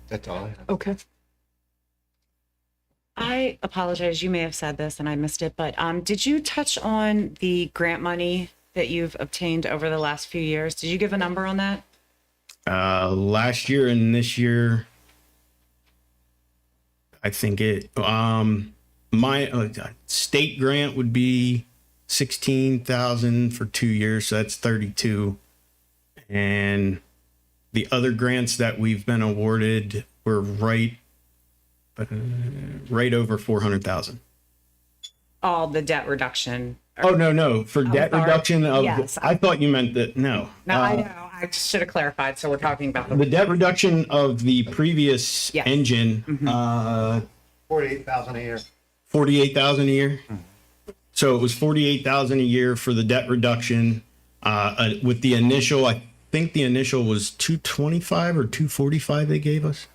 [SPEAKER 12] That's all I have.
[SPEAKER 2] Okay.
[SPEAKER 17] I apologize, you may have said this and I missed it, but did you touch on the grant money that you've obtained over the last few years? Did you give a number on that?
[SPEAKER 15] Last year and this year, I think my state grant would be 16,000 for 2 years, so that's 32. And the other grants that we've been awarded were right over 400,000.
[SPEAKER 17] All the debt reduction.
[SPEAKER 15] Oh, no, for debt
[SPEAKER 17] sorry.
[SPEAKER 15] reduction of,
[SPEAKER 17] Yes.
[SPEAKER 15] I thought you meant that, no.
[SPEAKER 17] No, I know, I should have clarified, so we're talking about
[SPEAKER 15] The debt reduction of the previous
[SPEAKER 17] Yes.
[SPEAKER 15] engine,
[SPEAKER 7] 48,000 a year.
[SPEAKER 15] 48,000 a year. So it was 48,000 a year for the debt reduction. With the initial, I think the initial was 225 or 245 they gave us.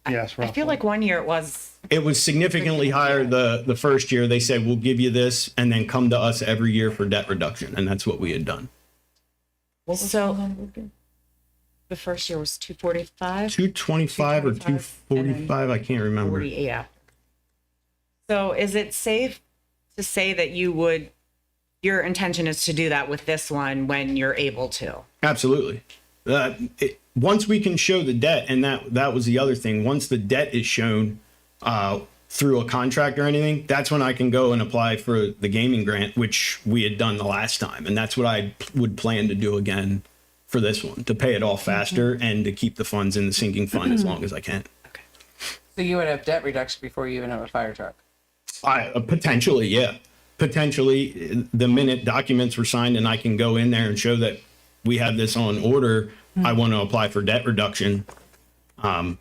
[SPEAKER 7] Yes,
[SPEAKER 17] I feel like 1 year it was,
[SPEAKER 15] It was significantly higher the first year. They said, we'll give you this and then come to us every year for debt reduction. And that's what we had done.
[SPEAKER 17] so the first year was 245?
[SPEAKER 15] 225 or 245, I can't remember.
[SPEAKER 17] 40, yeah. So is it safe to say that your intention is to do that with this one when you're able to?
[SPEAKER 15] Absolutely. Once we can show the debt, and that was the other thing. Once the debt is shown through a contract or anything, that's when I can go and apply for the gaming grant, which we had done the last time. And that's what I would plan to do again for this one, to pay it off faster and to keep the funds in the sinking fund as long as I can.
[SPEAKER 1] So you would have debt reduction before you even have a fire truck.
[SPEAKER 15] Potentially, yeah. Potentially, the minute documents were signed and I can go in there and show that we have this on order, I want to apply for debt reduction, I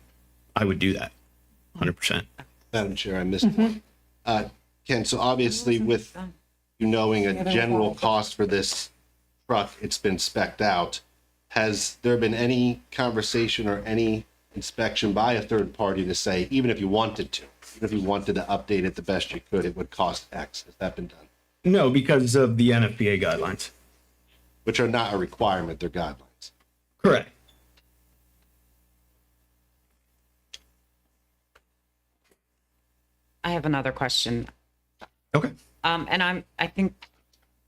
[SPEAKER 15] would do that, 100%.
[SPEAKER 12] Madam Chair, I missed one. Ken, so obviously with you knowing a general cost for this truck, it's been spec'd out. Has there been any conversation or any inspection by a third party to say, even if you wanted to update it the best you could, it would cost X? Has that been done?
[SPEAKER 15] No, because of the NFPA guidelines.
[SPEAKER 12] Which are not a requirement, they're guidelines.
[SPEAKER 15] Correct.
[SPEAKER 17] I have another question.
[SPEAKER 15] Okay.
[SPEAKER 17] And I think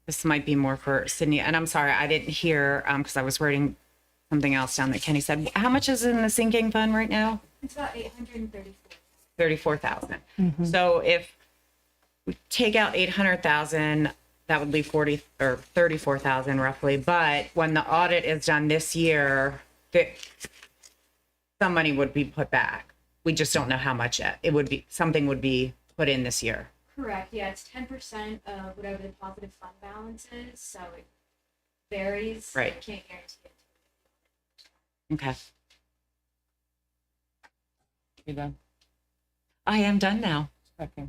[SPEAKER 17] this might be more for Sydney, and I'm sorry, I didn't hear, because I was writing something else down that Kenny said. How much is in the sinking fund right now?
[SPEAKER 16] It's about 834.
[SPEAKER 17] 34,000. So if we take out 800,000, that would leave 40 or 34,000 roughly. But when the audit is done this year, some money would be put back. We just don't know how much yet. Something would be put in this year.
[SPEAKER 16] Correct. Yeah, it's 10% of whatever the positive fund balance is, so it varies.
[SPEAKER 17] Right.
[SPEAKER 16] I can't guarantee it.
[SPEAKER 17] Okay.
[SPEAKER 1] You done?
[SPEAKER 17] I am done now.
[SPEAKER 1] Okay.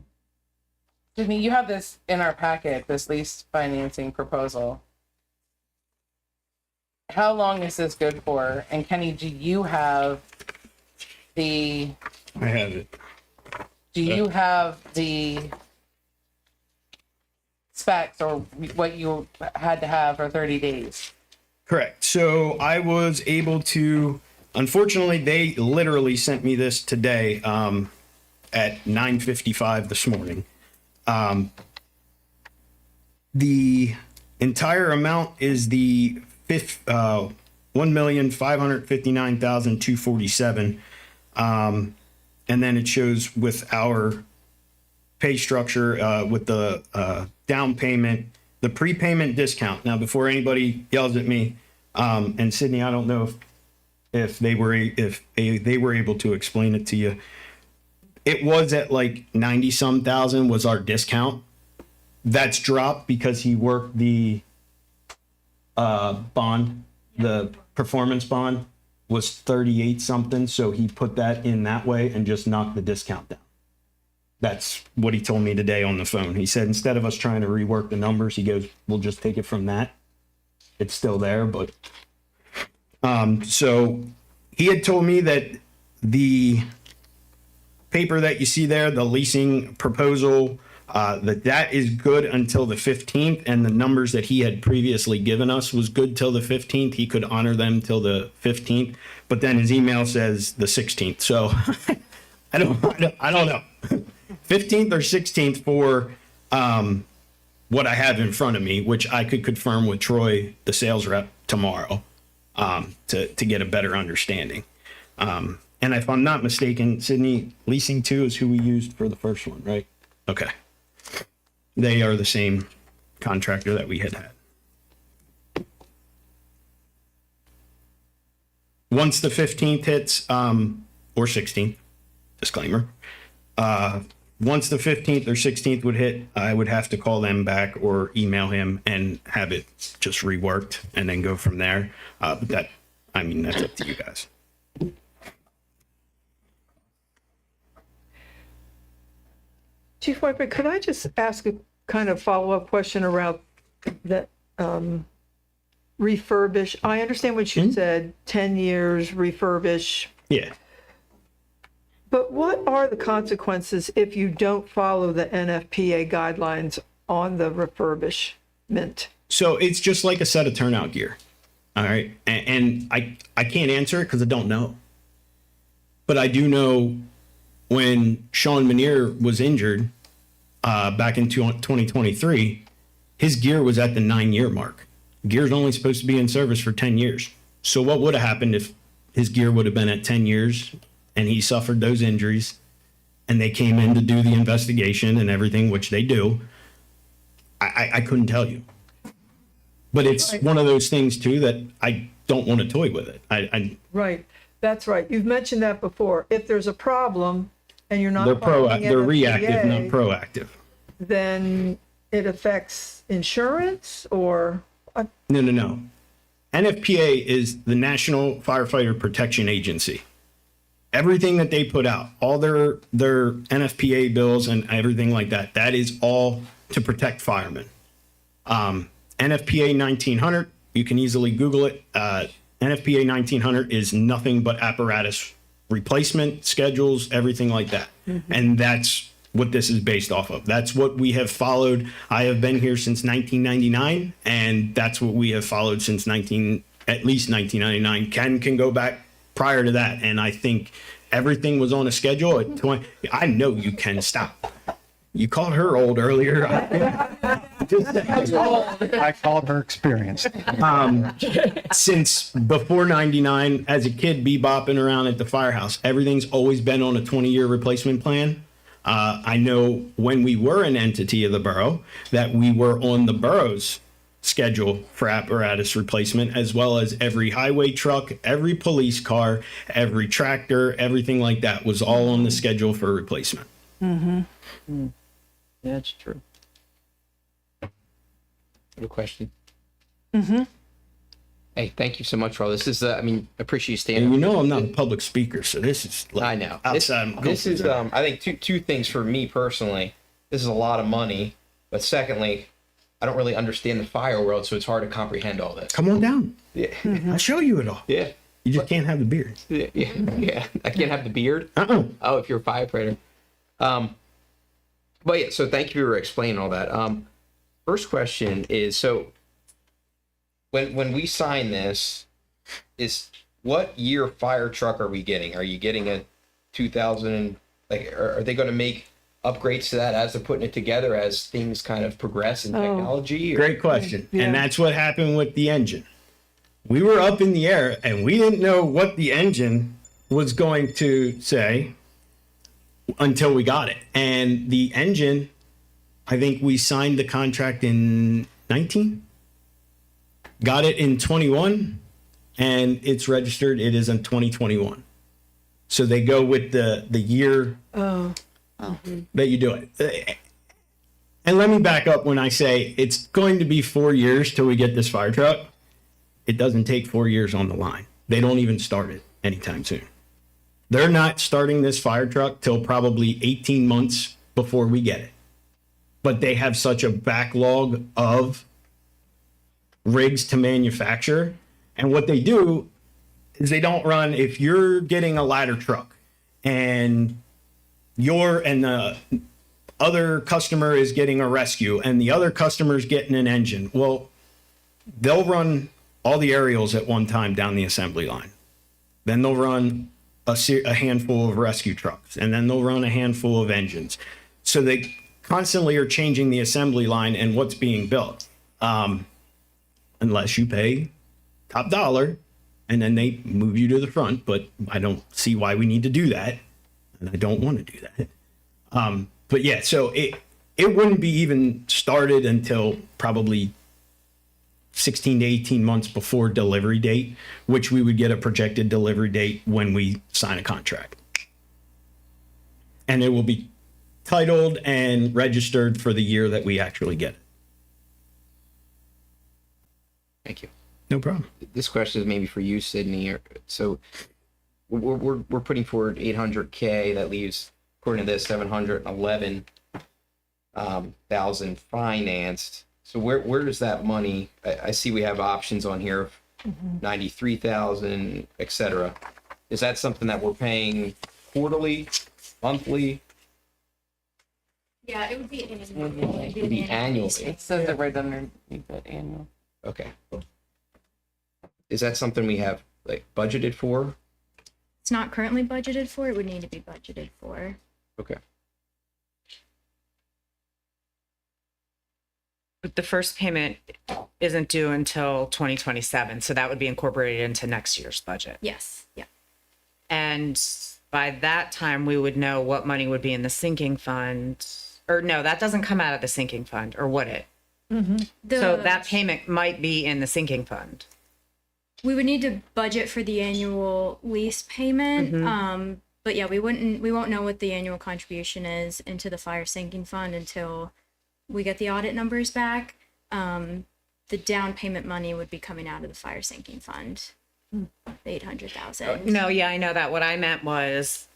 [SPEAKER 1] Sydney, you have this in our packet, this lease financing proposal. How long is this good for? And Kenny, do you have the
[SPEAKER 15] I have it.
[SPEAKER 1] specs or what you had to have for 30 days?
[SPEAKER 15] Correct. So I was able to, unfortunately, they literally sent me this today at 9:55 this morning. The entire amount is the $1,559,247. And then it shows with our pay structure, with the down payment, the prepayment discount. Now, before anybody yells at me, and Sydney, I don't know if they were able to explain it to you. It was at like 90 some thousand was our discount. That's dropped because he worked the bond, the performance bond was 38 something. So he put that in that way and just knocked the discount down. That's what he told me today on the phone. He said, instead of us trying to rework the numbers, he goes, we'll just take it from that. It's still there, but so he had told me that the paper that you see there, the leasing proposal, that is good until the 15th, and the numbers that he had previously given us was good till the 15th. He could honor them till the 15th, but then his email says the 16th. So I don't know. 15th or 16th for what I have in front of me, which I could confirm with Troy, the sales rep, tomorrow to get a better understanding. And if I'm not mistaken, Sydney, Leasing 2 is who we used for the first one, right? Okay. They are the same contractor that we had. Once the 15th hits, or 16th, disclaimer, once the 15th or 16th would hit, I would have to call them back or email him and have it just reworked and then go from there. But that's up to you guys.
[SPEAKER 2] Chief Whitebeard, could I just ask a kind of follow-up question around that refurbish? I understand what you said, 10 years refurbish.
[SPEAKER 15] Yeah.
[SPEAKER 2] But what are the consequences if you don't follow the NFPA guidelines on the refurbishment?
[SPEAKER 15] So it's just like a set of turnout gear. All right. And I can't answer it because I don't know. But I do know when Sean Manier was injured back in 2023, his gear was at the 9-year mark. Gear's only supposed to be in service for 10 years. So what would have happened if his gear would have been at 10 years and he suffered those injuries and they came in to do the investigation and everything, which they do? I couldn't tell you. But it's one of those things too that I don't want to toy with it.
[SPEAKER 2] Right. That's right. You've mentioned that before. If there's a problem and you're not
[SPEAKER 15] They're
[SPEAKER 2] following
[SPEAKER 15] they're
[SPEAKER 2] NFPA,
[SPEAKER 15] reactive, not proactive.
[SPEAKER 2] then it affects insurance or
[SPEAKER 15] No. NFPA is the National Firefighter Protection Agency. Everything that they put out, all their NFPA bills and everything like that, that is all to protect firemen. NFPA 1900, you can easily Google it. NFPA 1900 is nothing but apparatus replacement schedules, everything like that. And that's what this is based off of. That's what we have followed. I have been here since 1999, and that's what we have followed since at least 1999. Ken can go back prior to that, and I think everything was on a schedule at 20. I know you can stop. You called her old earlier.
[SPEAKER 7] I called her experienced.
[SPEAKER 15] Since before 99, as a kid, bebopping around at the firehouse, everything's always been on a 20-year replacement plan. I know when we were an entity of the borough that we were on the borough's schedule for apparatus replacement, as well as every highway truck, every police car, every tractor, everything like that was all on the schedule for replacement.
[SPEAKER 6] That's true.
[SPEAKER 13] Good question.
[SPEAKER 2] Mm-hmm.
[SPEAKER 13] Hey, thank you so much for all this. This is, appreciate you staying.
[SPEAKER 15] And you know I'm not a public speaker, so this is like
[SPEAKER 13] I know.
[SPEAKER 15] outside.
[SPEAKER 13] This is, I think, two things for me personally. This is a lot of money, but secondly, I don't really understand the fire world, so it's hard to comprehend all this.
[SPEAKER 15] Come on down.
[SPEAKER 13] Yeah.
[SPEAKER 15] I'll show you it all.
[SPEAKER 13] Yeah.
[SPEAKER 15] You just can't have the beard.
[SPEAKER 13] Yeah. I can't have the beard.
[SPEAKER 15] Oh,
[SPEAKER 13] if you're a firefighter. But yeah, so thank you for explaining all that. First question is, so when we sign this, is what year fire truck are we getting? Are you getting a 2000? Like, are they going to make upgrades to that as they're putting it together as things kind of progress in technology? Or?
[SPEAKER 15] Great question. And that's what happened with the engine. We were up in the air and we didn't know what the engine was going to say until we got it. And the engine, I think we signed the contract in 19, got it in 21, and it's registered. It is in 2021. So they go with the year that you do it. And let me back up when I say it's going to be 4 years till we get this fire truck. It doesn't take 4 years on the line. They don't even start it anytime soon. They're not starting this fire truck till probably 18 months before we get it. But they have such a backlog of rigs to manufacture. And what they do is they don't run, if you're getting a ladder truck and you're and the other customer is getting a rescue and the other customer is getting an engine. Well, they'll run all the aerials at one time down the assembly line. Then they'll run a handful of rescue trucks, and then they'll run a handful of engines. So they constantly are changing the assembly line and what's being built, unless you pay top dollar, and then they move you to the front. But I don't see why we need to do that, and I don't want to do that. But yeah, so it wouldn't be even started until probably 16 to 18 months before delivery date, which we would get a projected delivery date when we sign a contract. And it will be titled and registered for the year that we actually get it.
[SPEAKER 13] Thank you.
[SPEAKER 15] No problem.
[SPEAKER 13] This question is maybe for you, Sydney. So we're putting forward 800K. That leaves, according to this, 711,000 financed. So where does that money? I see we have options on here of 93,000, etc. Is that something that we're paying quarterly, monthly?
[SPEAKER 16] Yeah, it would be annual.
[SPEAKER 13] It would be annually.
[SPEAKER 1] It says it right underneath it, annual.
[SPEAKER 13] Okay. Is that something we have like budgeted for?
[SPEAKER 16] It's not currently budgeted for. It would need to be budgeted for.
[SPEAKER 13] Okay.
[SPEAKER 17] But the first payment isn't due until 2027, so that would be incorporated into next year's budget.
[SPEAKER 16] Yes. Yeah.
[SPEAKER 17] And by that time, we would know what money would be in the sinking fund. Or no, that doesn't come out of the sinking fund, or would it? So that payment might be in the sinking fund.
[SPEAKER 16] We would need to budget for the annual lease payment. But yeah, we won't know what the annual contribution is into the fire sinking fund until we get the audit numbers back. The down payment money would be coming out of the fire sinking fund, the 800,000.
[SPEAKER 17] No, yeah, I know that. What I meant was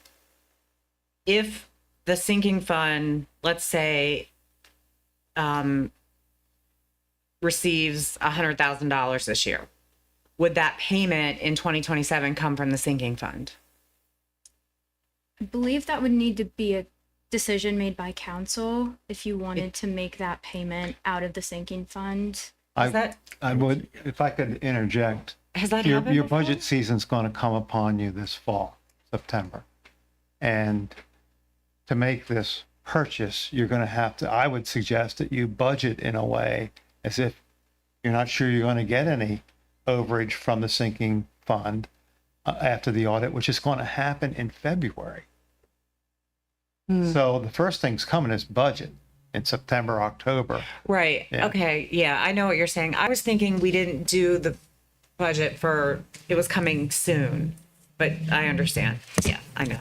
[SPEAKER 17] if the sinking fund, let's say, receives $100,000 this year, would that payment in 2027 come from the sinking fund?
[SPEAKER 16] I believe that would need to be a decision made by council if you wanted to make that payment out of the sinking fund.
[SPEAKER 7] I would, if I could interject.
[SPEAKER 17] Has that
[SPEAKER 7] your
[SPEAKER 17] happened before?
[SPEAKER 7] budget season's going to come upon you this fall, September. And to make this purchase, you're going to have to, I would suggest that you budget in a way as if you're not sure you're going to get any overage from the sinking fund after the audit, which is going to happen in February. So the first thing's coming is budget in September, October.
[SPEAKER 17] Right.
[SPEAKER 7] Yeah.
[SPEAKER 17] Okay. Yeah, I know what you're saying. I was thinking we didn't do the budget for, it was coming soon, but I understand. Yeah, I know.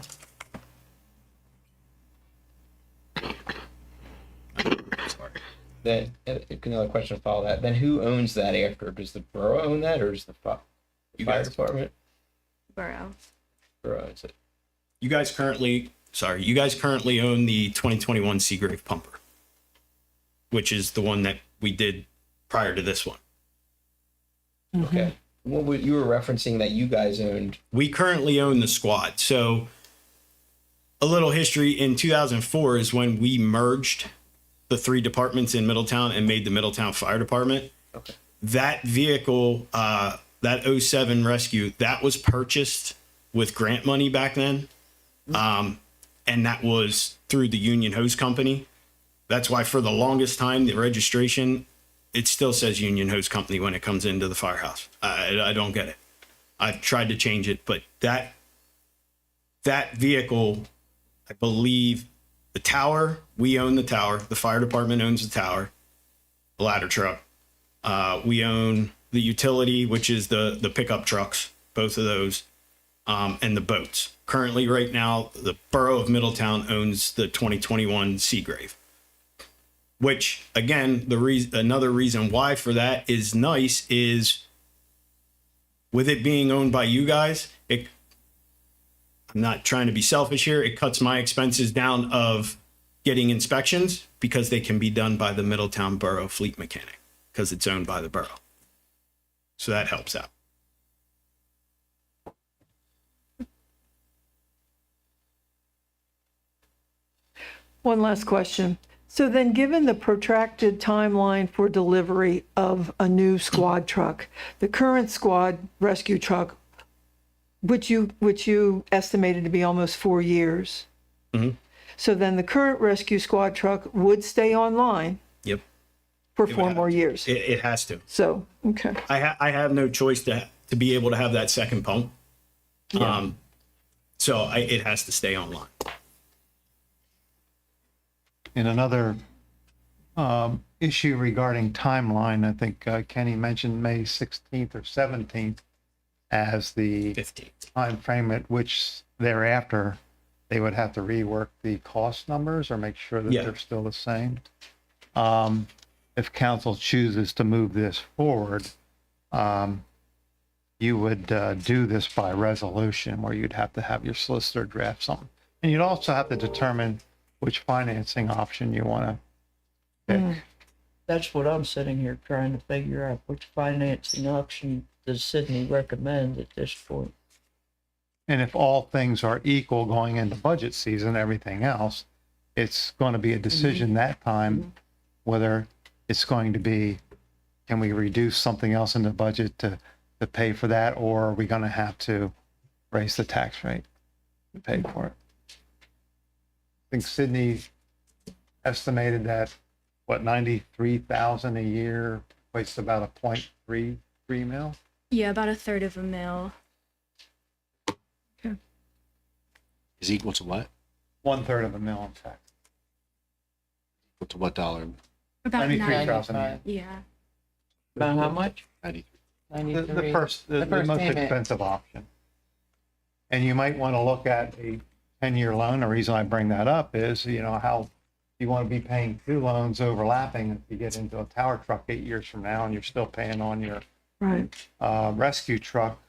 [SPEAKER 13] Then another question to follow that. Then who owns that after? Does the borough own that, or does the fire department?
[SPEAKER 16] Borough.
[SPEAKER 13] Borough owns it.
[SPEAKER 15] You guys currently own the 2021 Seagrave pumper, which is the one that we did prior to this one.
[SPEAKER 13] Okay. What you were referencing that you guys owned?
[SPEAKER 15] We currently own the squad. So a little history, in 2004 is when we merged the three departments in Middletown and made the Middletown Fire Department.
[SPEAKER 13] Okay.
[SPEAKER 15] That vehicle, that 07 Rescue, that was purchased with grant money back then. And that was through the Union Hose Company. That's why for the longest time, the registration, it still says Union Hose Company when it comes into the firehouse. I don't get it. I've tried to change it, but that vehicle, I believe the tower, we own the tower. The fire department owns the tower, the ladder truck. We own the utility, which is the pickup trucks, both of those, and the boats. Currently, right now, the borough of Middletown owns the 2021 Seagrave, which again, another reason why for that is nice is with it being owned by you guys, I'm not trying to be selfish here. It cuts my expenses down of getting inspections because they can be done by the Middletown Borough Fleet Mechanic because it's owned by the borough. So that helps out.
[SPEAKER 2] One last question. So then, given the protracted timeline for delivery of a new squad truck, the current squad rescue truck, which you estimated to be almost 4 years. So then the current rescue squad truck would stay online
[SPEAKER 15] Yep.
[SPEAKER 2] for 4 more years.
[SPEAKER 15] It has to.
[SPEAKER 2] So, okay.
[SPEAKER 15] I have no choice to be able to have that second pump.
[SPEAKER 2] Yeah.
[SPEAKER 15] So it has to stay online.
[SPEAKER 7] In another issue regarding timeline, I think Kenny mentioned May 16th or 17th as the
[SPEAKER 15] 15th
[SPEAKER 7] time frame at which thereafter they would have to rework the cost numbers or make sure that
[SPEAKER 15] Yeah.
[SPEAKER 7] they're still the same. If council chooses to move this forward, you would do this by resolution where you'd have to have your solicitor draft something. And you'd also have to determine which financing option you want to pick.
[SPEAKER 6] That's what I'm sitting here trying to figure out. Which financing option does Sydney recommend at this point?
[SPEAKER 7] And if all things are equal going into budget season, everything else, it's going to be a decision that time whether it's going to be, can we reduce something else in the budget to pay for that, or are we going to have to raise the tax rate to pay for it? I think Sydney estimated that, what, 93,000 a year equates to about a 0.33 mil?
[SPEAKER 16] Yeah, about a third of a mil.
[SPEAKER 12] Is equal to what?
[SPEAKER 7] 1/3 of a mil, in fact.
[SPEAKER 12] Equal to what dollar?
[SPEAKER 16] About
[SPEAKER 7] 93,000 a year.
[SPEAKER 16] Yeah.
[SPEAKER 6] About how much?
[SPEAKER 12] 93.
[SPEAKER 7] The first, the most
[SPEAKER 1] payment.
[SPEAKER 7] expensive option. And you might want to look at a 10-year loan. The reason I bring that up is, how you want to be paying 2 loans overlapping if you get into a tower truck 8 years from now and you're still paying on your
[SPEAKER 2] Right.
[SPEAKER 7] rescue truck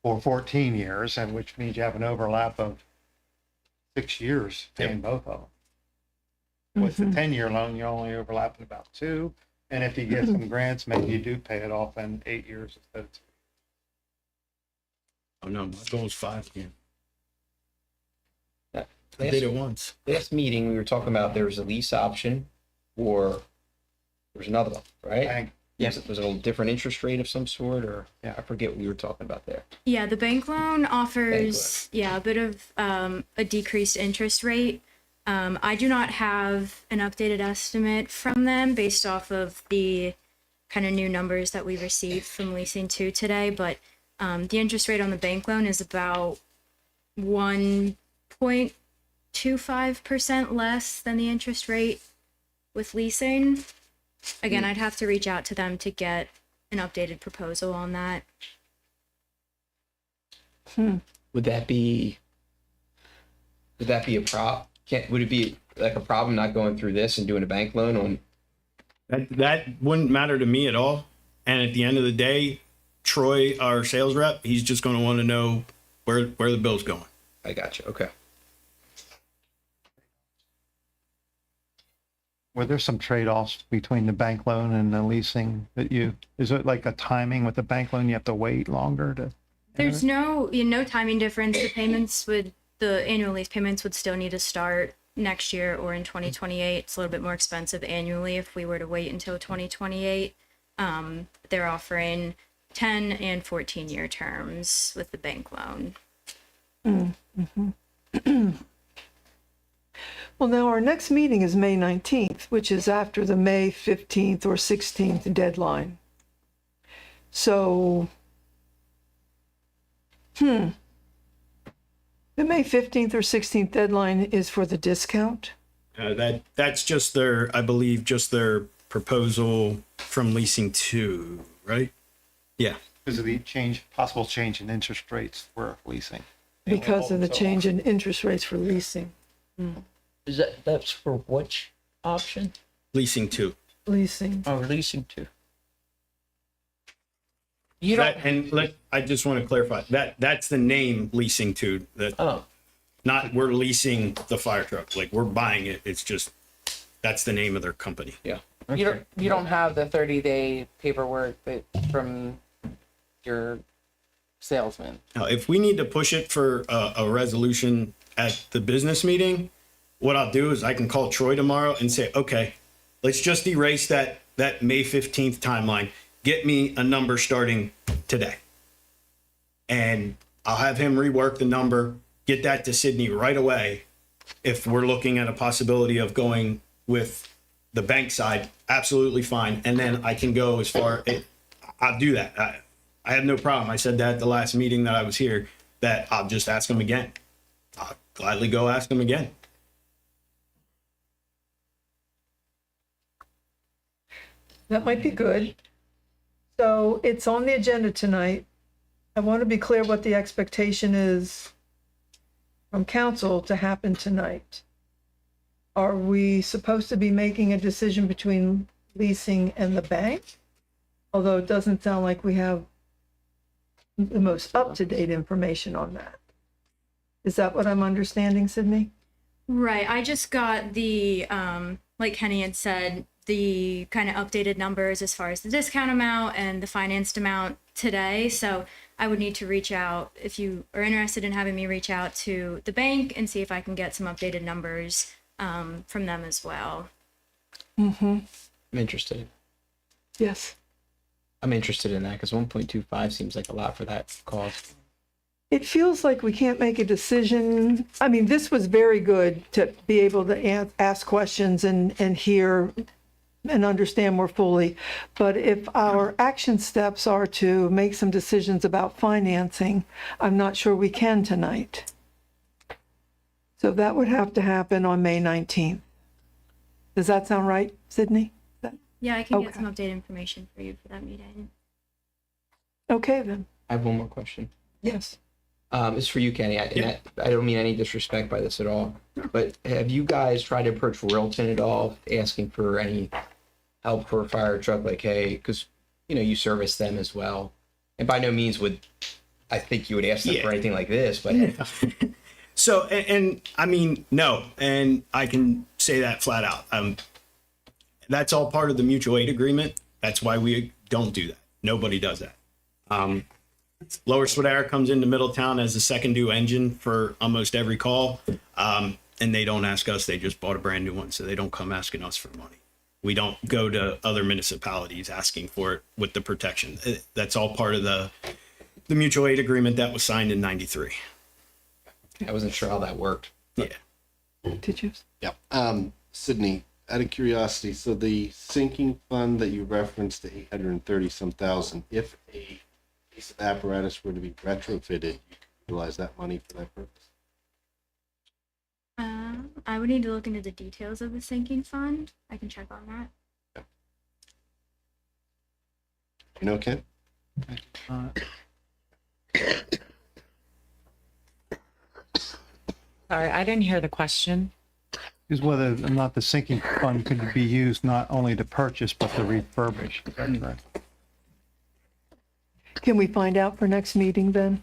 [SPEAKER 7] for 14 years, and which means you have an overlap of 6 years paying both of them. With the 10-year loan, you're only overlapping about 2. And if you get some grants, maybe you do pay it off in 8 years instead of 2.
[SPEAKER 15] Oh no, my goal is 5 again. I
[SPEAKER 13] Last-
[SPEAKER 15] did it once.
[SPEAKER 13] Last meeting, we were talking about there was a lease option or there was another one, right?
[SPEAKER 7] Bank.
[SPEAKER 13] Yes, was it a different interest rate of some sort, or
[SPEAKER 7] Yeah.
[SPEAKER 13] I forget what we were talking about there.
[SPEAKER 16] Yeah, the bank loan offers, a bit of a decreased interest rate. I do not have an updated estimate from them based off of the kind of new numbers that we received from Leasing 2 today, but the interest rate on the bank loan is about 1.25% less than the interest rate with leasing. Again, I'd have to reach out to them to get an updated proposal on that.
[SPEAKER 13] Would that be a would it be like a problem not going through this and doing a bank loan on?
[SPEAKER 15] That wouldn't matter to me at all. And at the end of the day, Troy, our sales rep, he's just going to want to know where the bill's going.
[SPEAKER 13] I got you. Okay.
[SPEAKER 7] Were there some trade-offs between the bank loan and the leasing is it like a timing with the bank loan? You have to wait longer to?
[SPEAKER 16] There's no timing difference. The annual lease payments would still need to start next year or in 2028. It's a little bit more expensive annually if we were to wait until 2028. They're offering 10 and 14-year terms with the bank loan.
[SPEAKER 2] Well, now our next meeting is May 19th, which is after the May 15th or 16th deadline. So, the May 15th or 16th deadline is for the discount?
[SPEAKER 15] That's just their, I believe, just their proposal from Leasing 2, right? Yeah.
[SPEAKER 7] Because of the possible change in interest rates for leasing.
[SPEAKER 2] Because of the change in interest rates for leasing.
[SPEAKER 6] Is that's for which option?
[SPEAKER 15] Leasing 2.
[SPEAKER 2] Leasing.
[SPEAKER 6] Oh, leasing 2.
[SPEAKER 15] I just want to clarify that's the name Leasing 2. Not we're leasing the fire truck. Like we're buying it. It's just that's the name of their company.
[SPEAKER 13] Yeah.
[SPEAKER 1] You don't have the 30-day paperwork from your salesman.
[SPEAKER 15] Now, if we need to push it for a resolution at the business meeting, what I'll do is I can call Troy tomorrow and say, okay, let's just erase that May 15th timeline. Get me a number starting today. And I'll have him rework the number, get that to Sydney right away. If we're looking at a possibility of going with the bank side, absolutely fine. And then I can go as far, I'll do that. I have no problem. I said that at the last meeting that I was here, that I'll just ask him again. I'll gladly go ask him again.
[SPEAKER 2] That might be good. So it's on the agenda tonight. I want to be clear what the expectation is from council to happen tonight. Are we supposed to be making a decision between leasing and the bank? Although it doesn't sound like we have the most up-to-date information on that. Is that what I'm understanding, Sydney?
[SPEAKER 16] Right. I just got the, like Kenny had said, the kind of updated numbers as far as the discount amount and the financed amount today. So I would need to reach out, if you are interested in having me reach out to the bank and see if I can get some updated numbers from them as well.
[SPEAKER 2] Mm-hmm.
[SPEAKER 13] I'm interested.
[SPEAKER 2] Yes.
[SPEAKER 13] I'm interested in that because 1.25 seems like a lot for that cost.
[SPEAKER 2] It feels like we can't make a decision. I mean, this was very good to be able to ask questions and hear and understand more fully. But if our action steps are to make some decisions about financing, I'm not sure we can tonight. So that would have to happen on May 19th. Does that sound right, Sydney?
[SPEAKER 16] Yeah, I can
[SPEAKER 2] Okay.
[SPEAKER 16] get some updated information for you for that meeting.
[SPEAKER 2] Okay, then.
[SPEAKER 13] I have one more question.
[SPEAKER 2] Yes.
[SPEAKER 13] It's for you, Kenny. I don't mean any disrespect by this at all, but have you guys tried to approach Royalton at all, asking for any help for a fire truck? Like, hey, because you service them as well, and by no means would I think you would ask them for anything like this, but.
[SPEAKER 15] So, and I mean, no, and I can say that flat out. That's all part of the mutual aid agreement. That's why we don't do that. Nobody does that. Lower Swedera comes into Middletown as a second due engine for almost every call. And they don't ask us. They just bought a brand new one. So they don't come asking us for money. We don't go to other municipalities asking for it with the protection. That's all part of the mutual aid agreement that was signed in '93.
[SPEAKER 13] I wasn't sure how that worked.
[SPEAKER 15] Yeah.
[SPEAKER 2] Did you?
[SPEAKER 12] Yeah. Sydney, out of curiosity, so the sinking fund that you referenced, the 830 some thousand, if a piece of apparatus were to be retrofitted, you could utilize that money for that purpose?
[SPEAKER 16] I would need to look into the details of the sinking fund. I can check on that.
[SPEAKER 12] You know, Ken?
[SPEAKER 17] Sorry, I didn't hear the question.
[SPEAKER 7] Is whether or not the sinking fund could be used not only to purchase, but to refurbish. Is that correct?
[SPEAKER 2] Can we find out for next meeting then?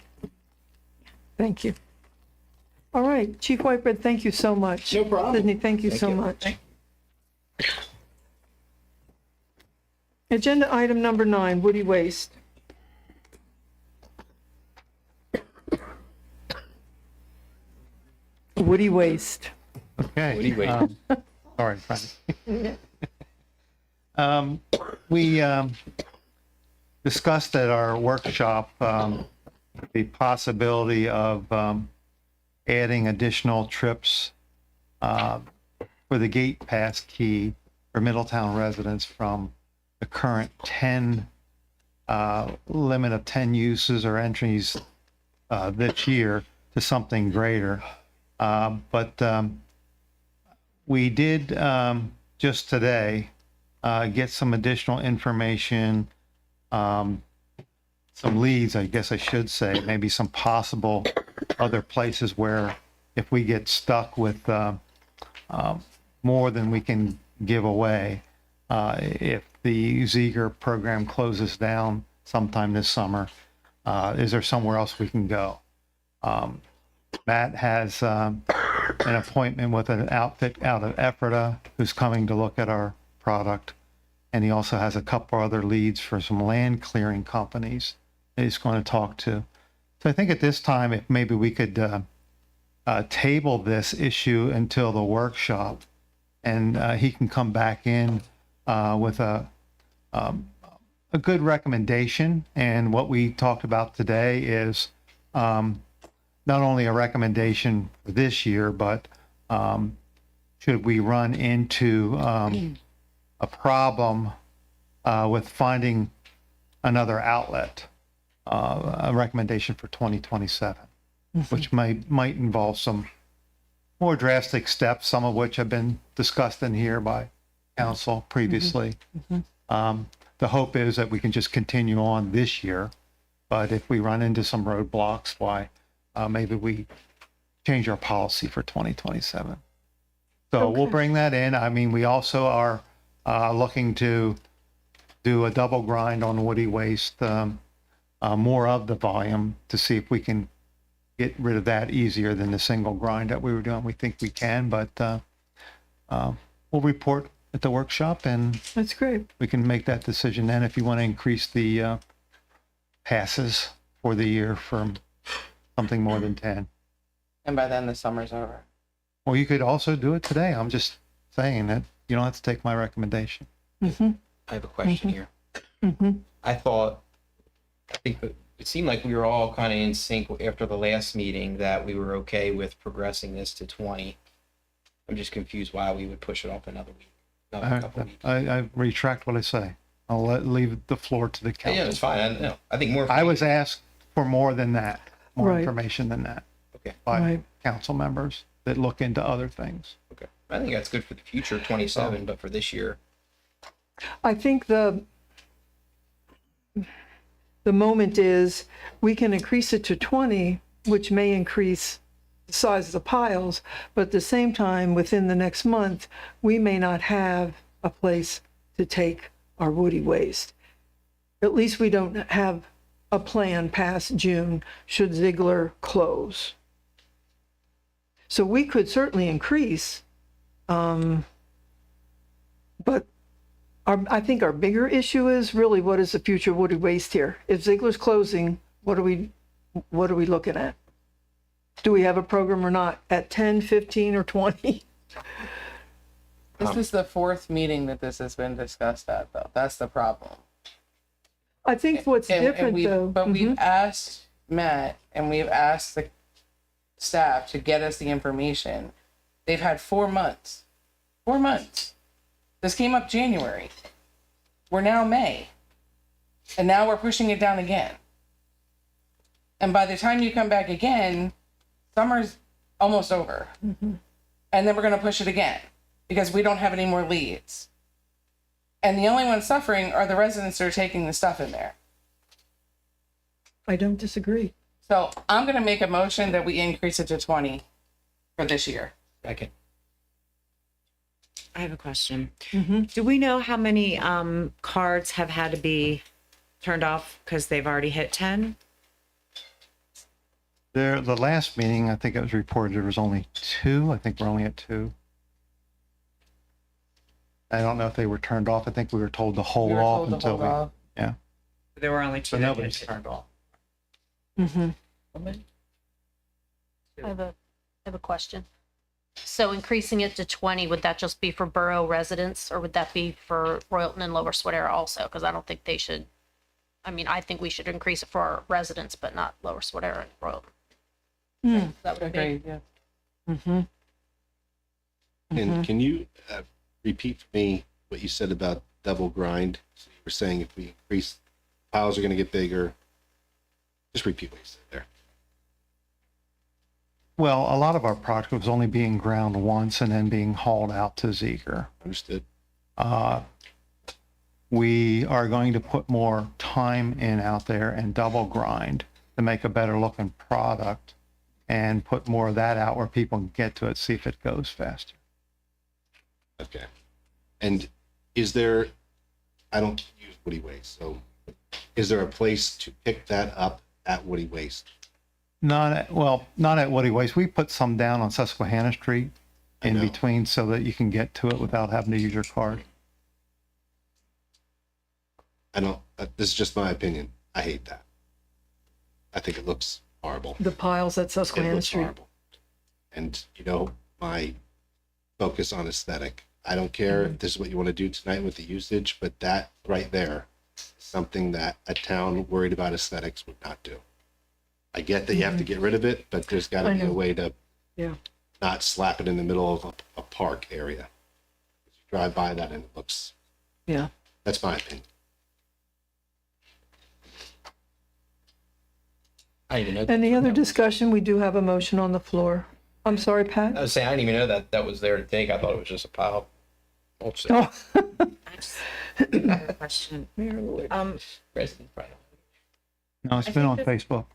[SPEAKER 2] Thank you. All right, Chief Whitebread, thank you so much.
[SPEAKER 15] No problem.
[SPEAKER 2] Sydney, thank you so much. Agenda item number 9, Woody Waste. Woody Waste.
[SPEAKER 7] Okay.
[SPEAKER 13] Woody Waste.
[SPEAKER 7] Sorry, Frank. We discussed at our workshop the possibility of adding additional trips for the gate pass key for Middletown residents from the current 10 limit of 10 uses or entries this year to something greater. But we did just today get some additional information, some leads, I guess I should say, maybe some possible other places where if we get stuck with more than we can give away, if the Ziegler program closes down sometime this summer, is there somewhere else we can go? Matt has an appointment with an outfit out of Ephrata who's coming to look at our product. And he also has a couple other leads for some land clearing companies that he's going to talk to. So I think at this time, if maybe we could table this issue until the workshop, and he can come back in with a good recommendation. And what we talked about today is not only a recommendation for this year, but should we run into a problem with finding another outlet, a recommendation for 2027, which might involve some more drastic steps, some of which have been discussed in here by council previously. The hope is that we can just continue on this year, but if we run into some roadblocks, why maybe we change our policy for 2027. So we'll bring that in. I mean, we also are looking to do a double grind on woody waste, more of the volume, to see if we can get rid of that easier than the single grind that we were doing. We think we can, but we'll report at the workshop, and
[SPEAKER 2] That's great.
[SPEAKER 7] we can make that decision then if you want to increase the passes for the year from something more than 10.
[SPEAKER 1] And by then the summer's over.
[SPEAKER 7] Or you could also do it today. I'm just saying that you don't have to take my recommendation.
[SPEAKER 13] I have a question here. I think that it seemed like we were all kind of in sync after the last meeting that we were okay with progressing this to 20. I'm just confused why we would push it off another week, another couple weeks.
[SPEAKER 7] I retract what I say. I'll leave the floor to the council.
[SPEAKER 13] Yeah, it's fine. I think more.
[SPEAKER 7] I was asked for more than that, more
[SPEAKER 2] Right.
[SPEAKER 7] information than that
[SPEAKER 13] Okay.
[SPEAKER 7] by
[SPEAKER 2] Right.
[SPEAKER 7] council members that look into other things.
[SPEAKER 13] Okay. I think that's good for the future, 27, but for this year.
[SPEAKER 2] I think the moment is we can increase it to 20, which may increase the size of the piles, but at the same time, within the next month, we may not have a place to take our woody waste. At least we don't have a plan past June should Ziegler close. So we could certainly increase, but I think our bigger issue is really what is the future of woody waste here? If Ziegler's closing, what are we looking at? Do we have a program or not at 10, 15, or 20?
[SPEAKER 1] This is the fourth meeting that this has been discussed at, though. That's the problem.
[SPEAKER 2] I think what's different though.
[SPEAKER 1] But we've asked Matt and we've asked the staff to get us the information. They've had 4 months. 4 months. This came up January. We're now May. And now we're pushing it down again. And by the time you come back again, summer's almost over. And then we're going to push it again because we don't have any more leads. And the only ones suffering are the residents that are taking the stuff in there.
[SPEAKER 2] I don't disagree.
[SPEAKER 1] So I'm going to make a motion that we increase it to 20 for this year.
[SPEAKER 13] Second.
[SPEAKER 17] I have a question. Do we know how many cards have had to be turned off because they've already hit 10?
[SPEAKER 7] The last meeting, I think it was reported there was only 2. I think we're only at 2. I don't know if they were turned off. I think we were told to hold off until we. Yeah.
[SPEAKER 17] There were only 2.
[SPEAKER 7] So nobody's turned off.
[SPEAKER 14] I have a question. So increasing it to 20, would that just be for borough residents or would that be for Royalton and Lower Swadera also? Because I don't think they should, I think we should increase it for our residents, but not Lower Swadera and Royalton. That would be.
[SPEAKER 1] Agreed, yeah.
[SPEAKER 12] And can you repeat for me what you said about double grind? So you were saying if we increase, piles are going to get bigger. Just repeat what you said there.
[SPEAKER 7] Well, a lot of our product was only being ground once and then being hauled out to Ziegler.
[SPEAKER 12] Understood.
[SPEAKER 7] We are going to put more time in out there and double grind to make a better looking product and put more of that out where people can get to it, see if it goes faster.
[SPEAKER 12] Okay. And is there, I don't use woody waste, so is there a place to pick that up at woody waste?
[SPEAKER 7] Not at Woody Waste. We put some down on Susquehanna Street in between so that you can get to it without having to use your card.
[SPEAKER 12] I don't, this is just my opinion. I hate that. I think it looks horrible.
[SPEAKER 2] The piles at
[SPEAKER 12] It
[SPEAKER 2] Susquehanna
[SPEAKER 12] looks
[SPEAKER 2] Street.
[SPEAKER 12] horrible. And you know, my focus on aesthetic. I don't care if this is what you want to do tonight with the usage, but that right there is something that a town worried about aesthetics would not do. I get that you have to get rid of it, but there's got to be a way to not slap it in the middle of a park area. You drive by that and it looks,
[SPEAKER 2] Yeah.
[SPEAKER 12] that's my opinion.
[SPEAKER 13] I didn't even know.
[SPEAKER 2] Any other discussion? We do have a motion on the floor. I'm sorry, Pat?
[SPEAKER 13] I was saying, I didn't even know that was there to take. I thought it was just a pile. Mulch
[SPEAKER 2] Oh.
[SPEAKER 17] I have a question.
[SPEAKER 13] Residents probably don't.
[SPEAKER 7] No, it's been on Facebook.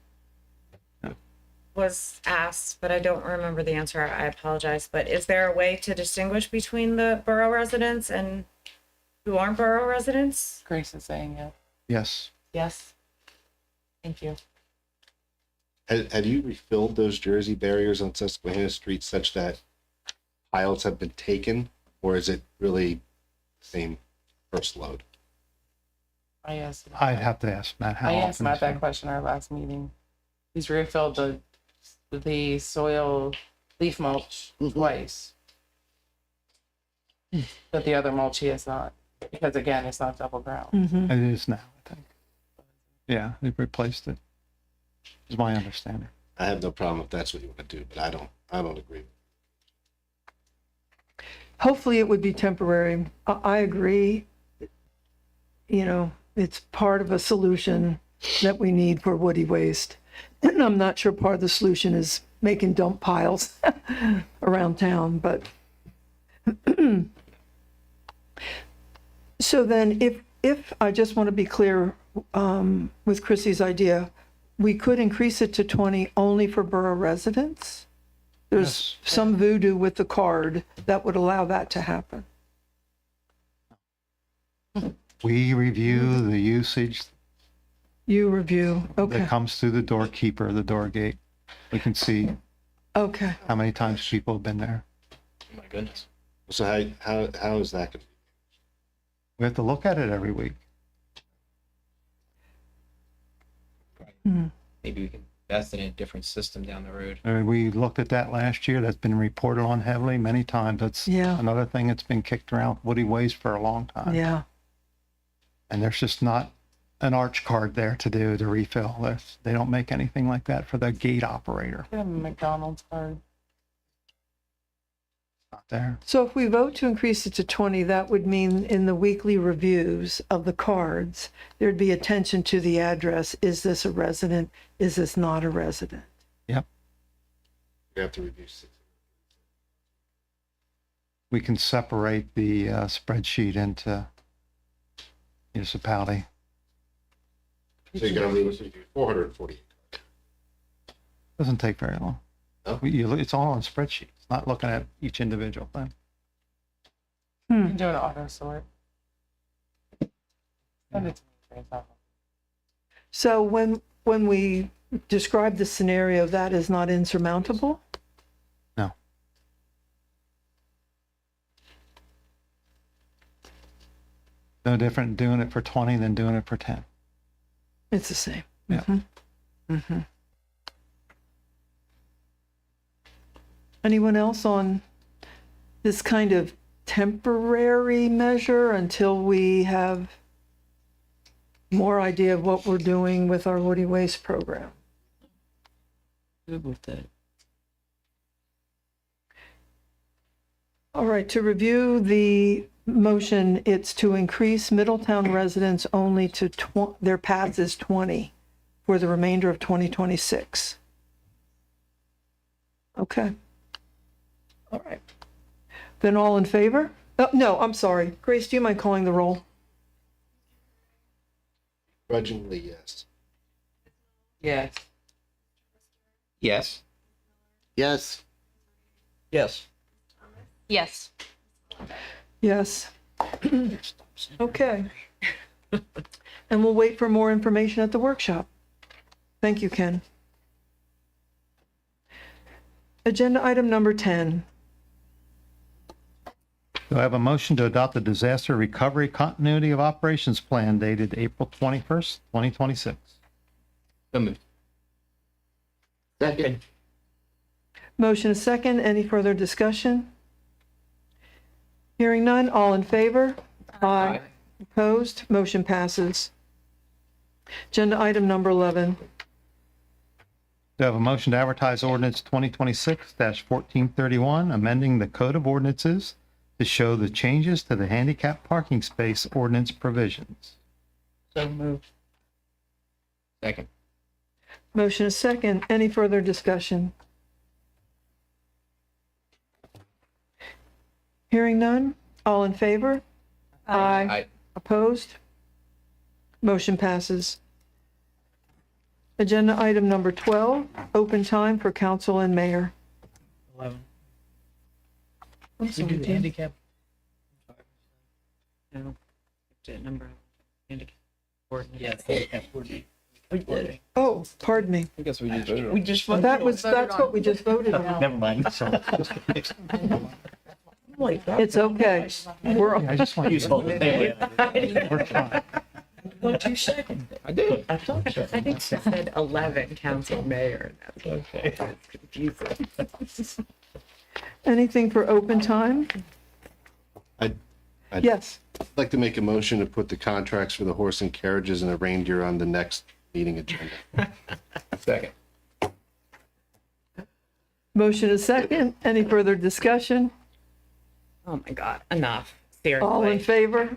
[SPEAKER 17] Was asked, but I don't remember the answer. I apologize. But is there a way to distinguish between the borough residents and who aren't borough residents?
[SPEAKER 1] Grace is saying it.
[SPEAKER 7] Yes.
[SPEAKER 17] Yes. Thank you.
[SPEAKER 12] Have you refilled those Jersey barriers on Susquehanna Street such that piles have been taken, or is it really the same first load?
[SPEAKER 1] I asked.
[SPEAKER 7] I'd have to ask Matt how
[SPEAKER 1] I
[SPEAKER 7] often.
[SPEAKER 1] asked Matt
[SPEAKER 7] it's
[SPEAKER 1] that
[SPEAKER 7] been.
[SPEAKER 1] question our last meeting. He's refilled the soil leaf mulch twice. But the other mulch he has not, because again, it's not double ground.
[SPEAKER 7] It is now, I think. Yeah, they've replaced it. Is my understanding.
[SPEAKER 12] I have no problem if that's what you want to do, but I don't agree.
[SPEAKER 2] Hopefully it would be temporary. I agree. You know, it's part of a solution that we need for woody waste. And I'm not sure part of the solution is making dump piles around town, but. So then if I just want to be clear with Chrissy's idea, we could increase it to 20 only for borough residents? There's some voodoo with the card that would allow that to happen.
[SPEAKER 7] We review the usage
[SPEAKER 2] You review, okay,
[SPEAKER 7] that comes through the doorkeeper, the door gate. We can see
[SPEAKER 2] okay.
[SPEAKER 7] how many times people have been there.
[SPEAKER 13] My goodness.
[SPEAKER 12] So how is that going to?
[SPEAKER 7] We have to look at it every week.
[SPEAKER 13] Maybe we can invest in a different system down the road.
[SPEAKER 7] We looked at that last year. That's been reported on heavily many times. That's
[SPEAKER 2] Yeah.
[SPEAKER 7] another thing that's been kicked around woody waste for a long time.
[SPEAKER 2] Yeah,
[SPEAKER 7] And there's just not an arch card there to do the refill. They don't make anything like that for the gate operator.
[SPEAKER 1] Get him a McDonald's card.
[SPEAKER 7] Not there.
[SPEAKER 2] so if we vote to increase it to 20, that would mean in the weekly reviews of the cards, there'd be attention to the address. Is this a resident? Is this not a resident?
[SPEAKER 7] Yep.
[SPEAKER 12] You have to review 6.
[SPEAKER 7] We can separate the spreadsheet into municipality.
[SPEAKER 12] So you're going to review 448.
[SPEAKER 7] Doesn't take very long.
[SPEAKER 12] Oh.
[SPEAKER 7] It's all on spreadsheet. It's not looking at each individual thing.
[SPEAKER 1] You can do an auto sort. Send it to me, Grace.
[SPEAKER 2] So when we describe the scenario, that is not insurmountable?
[SPEAKER 7] No. No different doing it for 20 than doing it for 10.
[SPEAKER 2] It's the same.
[SPEAKER 7] Yeah.
[SPEAKER 2] Mm-hmm. Anyone else on this kind of temporary measure until we have more idea of what we're doing with our woody waste program?
[SPEAKER 6] Good with that.
[SPEAKER 2] All right, to review the motion, it's to increase Middletown residents only to their paths is 20 for the remainder of 2026. Okay. All right. Then all in favor? Oh, no, I'm sorry. Grace, do you mind calling the roll?
[SPEAKER 12] Grudgingly, yes.
[SPEAKER 1] Yes.
[SPEAKER 13] Yes.
[SPEAKER 12] Yes.
[SPEAKER 6] Yes.
[SPEAKER 14] Yes.
[SPEAKER 2] Yes. Okay. And we'll wait for more information at the workshop. Thank you, Ken. Agenda item number 10.
[SPEAKER 7] Do I have a motion to adopt the disaster recovery continuity of operations plan dated April 21st, 2026?
[SPEAKER 13] So moved.
[SPEAKER 12] Second.
[SPEAKER 2] Motion is second. Any further discussion? Hearing none. All in favor? Aye. Opposed? Motion passes. Agenda item number 11.
[SPEAKER 7] Do I have a motion to advertise ordinance 2026-1431, amending the Code of Ordinances to show the changes to the handicap parking space ordinance provisions?
[SPEAKER 6] So moved.
[SPEAKER 13] Second.
[SPEAKER 2] Motion is second. Any further discussion? Hearing none. All in favor? Aye.
[SPEAKER 13] Aye.
[SPEAKER 2] Opposed? Motion passes. Agenda item number 12, open time for council and mayor.
[SPEAKER 6] 11.
[SPEAKER 2] I'm
[SPEAKER 6] We
[SPEAKER 2] sorry,
[SPEAKER 6] do the
[SPEAKER 2] Jim.
[SPEAKER 6] handicap.
[SPEAKER 17] No. That number. Handicap.
[SPEAKER 6] Yeah, the handicap ordinance. We did it.
[SPEAKER 2] Oh, pardon me.
[SPEAKER 13] I guess we just voted on
[SPEAKER 6] We
[SPEAKER 13] it.
[SPEAKER 6] just
[SPEAKER 2] That's what we just voted on.
[SPEAKER 15] Never mind.
[SPEAKER 2] It's okay. We're,
[SPEAKER 7] I just want you to. We're fine.
[SPEAKER 6] What you second?
[SPEAKER 13] I did.
[SPEAKER 6] I thought so.
[SPEAKER 17] I think she said 11 council mayor. That's
[SPEAKER 6] Okay.
[SPEAKER 17] confusing.
[SPEAKER 2] anything for open time?
[SPEAKER 12] I'd
[SPEAKER 2] Yes.
[SPEAKER 12] like to make a motion to put the contracts for the horse and carriages and the reindeer on the next meeting agenda.
[SPEAKER 13] Second.
[SPEAKER 2] Motion is second. Any further discussion?
[SPEAKER 17] Oh my God, enough. Seriously.
[SPEAKER 2] All in favor?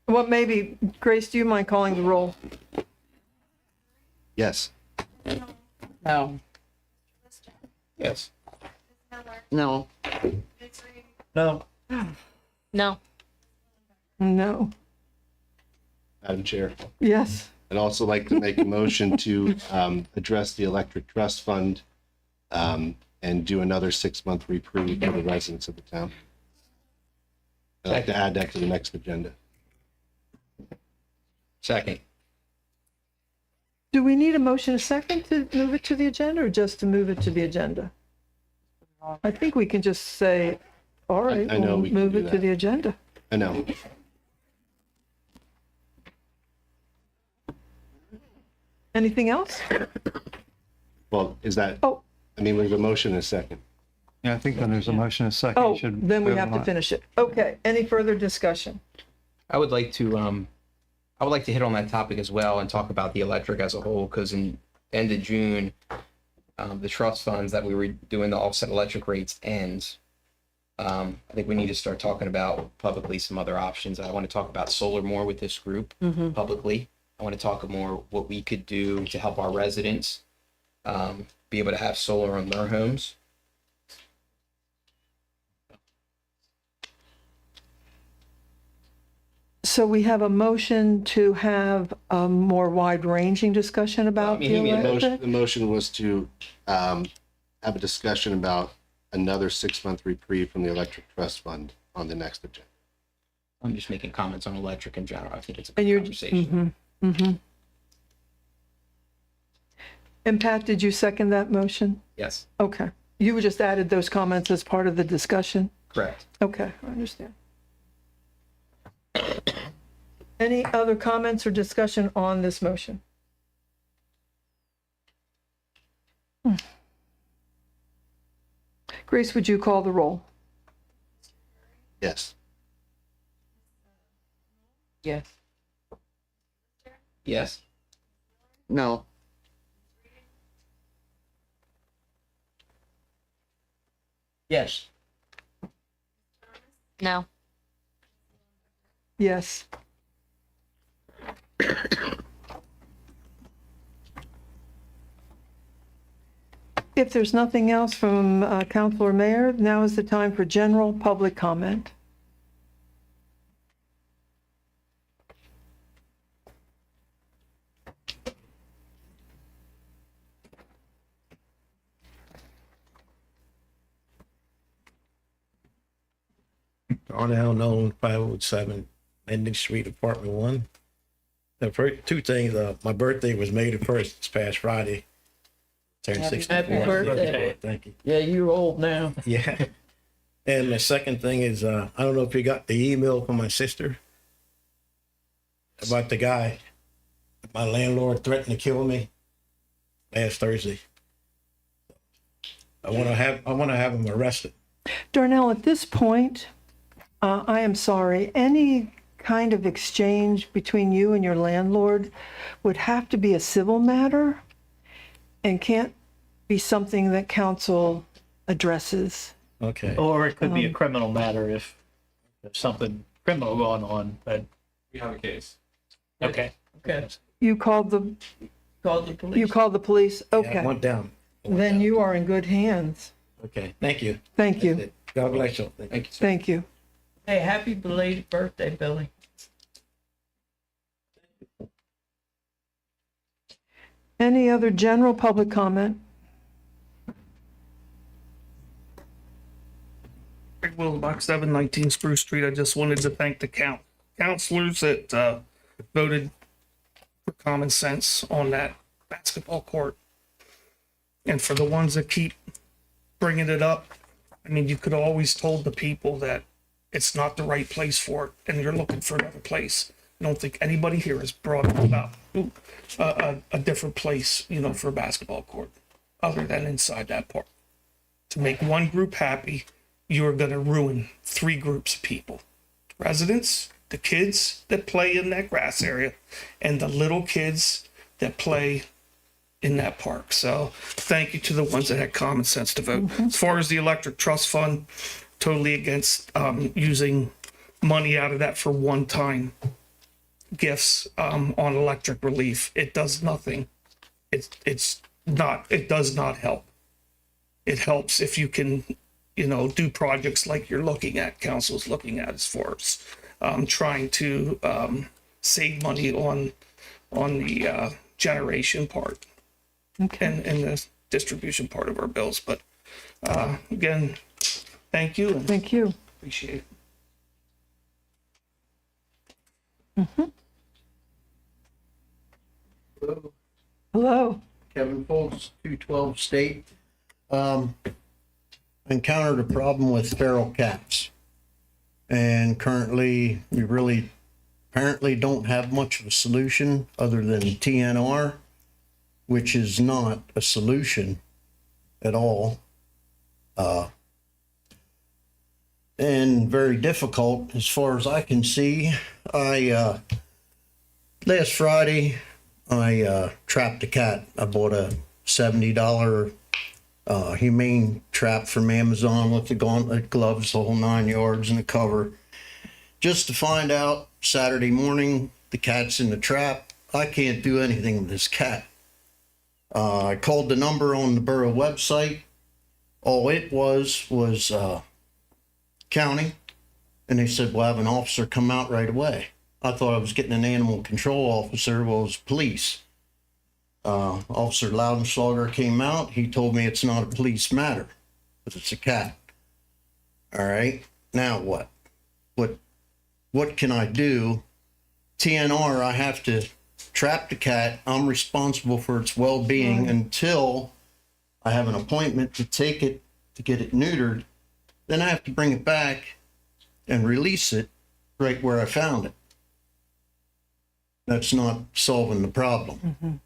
[SPEAKER 2] What maybe, Grace, do you mind calling the roll?
[SPEAKER 12] Yes.
[SPEAKER 1] No.
[SPEAKER 13] Yes.
[SPEAKER 6] No. No.
[SPEAKER 14] No.
[SPEAKER 2] No.
[SPEAKER 12] Madam Chair.
[SPEAKER 2] Yes.
[SPEAKER 12] I'd also like to make a motion to address the electric trust fund and do another 6-month reprieve for the residents of the town. I'd like to add that to the next agenda.
[SPEAKER 13] Second.
[SPEAKER 2] Do we need a motion a second to move it to the agenda or just to move it to the agenda? I think we can just say, all right,
[SPEAKER 12] I know
[SPEAKER 2] we'll
[SPEAKER 12] we can
[SPEAKER 2] move
[SPEAKER 12] do
[SPEAKER 2] it to
[SPEAKER 12] that.
[SPEAKER 2] the agenda.
[SPEAKER 12] I know.
[SPEAKER 2] Anything else?
[SPEAKER 12] Well, is that,
[SPEAKER 2] Oh.
[SPEAKER 12] I mean, we have a motion in a second.
[SPEAKER 7] Yeah, I think when there's a motion and a second, you
[SPEAKER 2] Oh,
[SPEAKER 7] should.
[SPEAKER 2] then we
[SPEAKER 7] vote
[SPEAKER 2] have
[SPEAKER 7] on
[SPEAKER 2] to
[SPEAKER 7] it.
[SPEAKER 2] finish it. Okay, any further discussion?
[SPEAKER 13] I would like to hit on that topic as well and talk about the electric as a whole, because in end of June, the trust funds that we were doing the offset electric rates ends. I think we need to start talking about publicly some other options. I want to talk about solar more with this group publicly. I want to talk more what we could do to help our residents be able to have solar on their homes.
[SPEAKER 2] So we have a motion to have a more wide-ranging discussion about the
[SPEAKER 12] The
[SPEAKER 2] electric?
[SPEAKER 12] motion was to have a discussion about another 6-month reprieve from the electric trust fund on the next agenda.
[SPEAKER 13] I'm just making comments on electric in general. I think it's a
[SPEAKER 2] And
[SPEAKER 13] good
[SPEAKER 2] you're,
[SPEAKER 13] conversation.
[SPEAKER 2] And Pat, did you second that motion?
[SPEAKER 13] Yes,
[SPEAKER 2] Okay. You just added those comments as part of the discussion?
[SPEAKER 13] correct.
[SPEAKER 2] Okay, I understand. Any other comments or discussion on this motion? Grace, would you call the roll?
[SPEAKER 12] Yes.
[SPEAKER 6] Yes.
[SPEAKER 13] Yes.
[SPEAKER 6] No. Yes.
[SPEAKER 14] No.
[SPEAKER 2] Yes. If there's nothing else from council or mayor, now is the time for general public comment.
[SPEAKER 15] Darnell Nolan, 507 Mendon Street, Apartment 1. The first two things, my birthday was May the 1st, this past Friday. Turned 64.
[SPEAKER 6] Happy birthday.
[SPEAKER 15] Thank you.
[SPEAKER 6] Yeah, you're old now.
[SPEAKER 15] Yeah. And the second thing is, I don't know if you got the email from my sister about the guy. My landlord threatened to kill me last Thursday.
[SPEAKER 9] I want to have him arrested.
[SPEAKER 2] Darnell, at this point, I am sorry, any kind of exchange between you and your landlord would have to be a civil matter and can't be something that council addresses.
[SPEAKER 15] Okay.
[SPEAKER 3] Or it could be a criminal matter if there's something criminal going on, but,
[SPEAKER 5] We have a case.
[SPEAKER 3] okay.
[SPEAKER 6] Okay.
[SPEAKER 2] You called the,
[SPEAKER 6] Called the police.
[SPEAKER 2] you called the police?
[SPEAKER 9] Yeah,
[SPEAKER 2] Okay.
[SPEAKER 9] went down.
[SPEAKER 2] Then you are in good hands.
[SPEAKER 9] Okay, thank you.
[SPEAKER 2] Thank you.
[SPEAKER 9] That's it. God bless you. Thank you.
[SPEAKER 2] Thank you.
[SPEAKER 6] Hey, happy belated birthday, Billy.
[SPEAKER 2] Any other general public comment?
[SPEAKER 8] Greg Wilbach, 719 Spruce Street. I just wanted to thank the counselors that voted for common sense on that basketball court. And for the ones that keep bringing it up, I mean, you could always told the people that it's not the right place for it and you're looking for another place. I don't think anybody here has brought up about a different place, you know, for a basketball court other than inside that park. To make one group happy, you're going to ruin 3 groups of people: the residents, the kids that play in that grass area, and the little kids that play in that park. So thank you to the ones that had common sense to vote. As far as the electric trust fund, totally against using money out of that for one-time gifts on electric relief. It does nothing. It does not help. It helps if you can, you know, do projects like you're looking at, council's looking at, as far as trying to save money on the generation part and the distribution part of our bills. But again, thank you. And
[SPEAKER 2] Thank you.
[SPEAKER 8] appreciate it.
[SPEAKER 2] Hello.
[SPEAKER 9] Kevin Foltz, 212 State. Encountered a problem with feral cats. And currently, we really apparently don't have much of a solution other than TNR, which is not a solution at all. And very difficult as far as I can see. Last Friday, I trapped a cat. I bought a $70 humane trap from Amazon with the gauntlet, gloves, the whole 9 yards, and a cover. Just to find out Saturday morning the cat's in the trap. I can't do anything with this cat. I called the number on the borough website. All it was county, and they said we'll have an officer come out right away. I thought I was getting an animal control officer. Well, it was police. Officer Loudenschlager came out. He told me it's not a police matter, but it's a cat. All right. Now what? What can I do? TNR, I have to trap the cat. I'm responsible for its well-being until I have an appointment to take it to get it neutered. Then I have to bring it back and release it right where I found it. That's not solving the problem.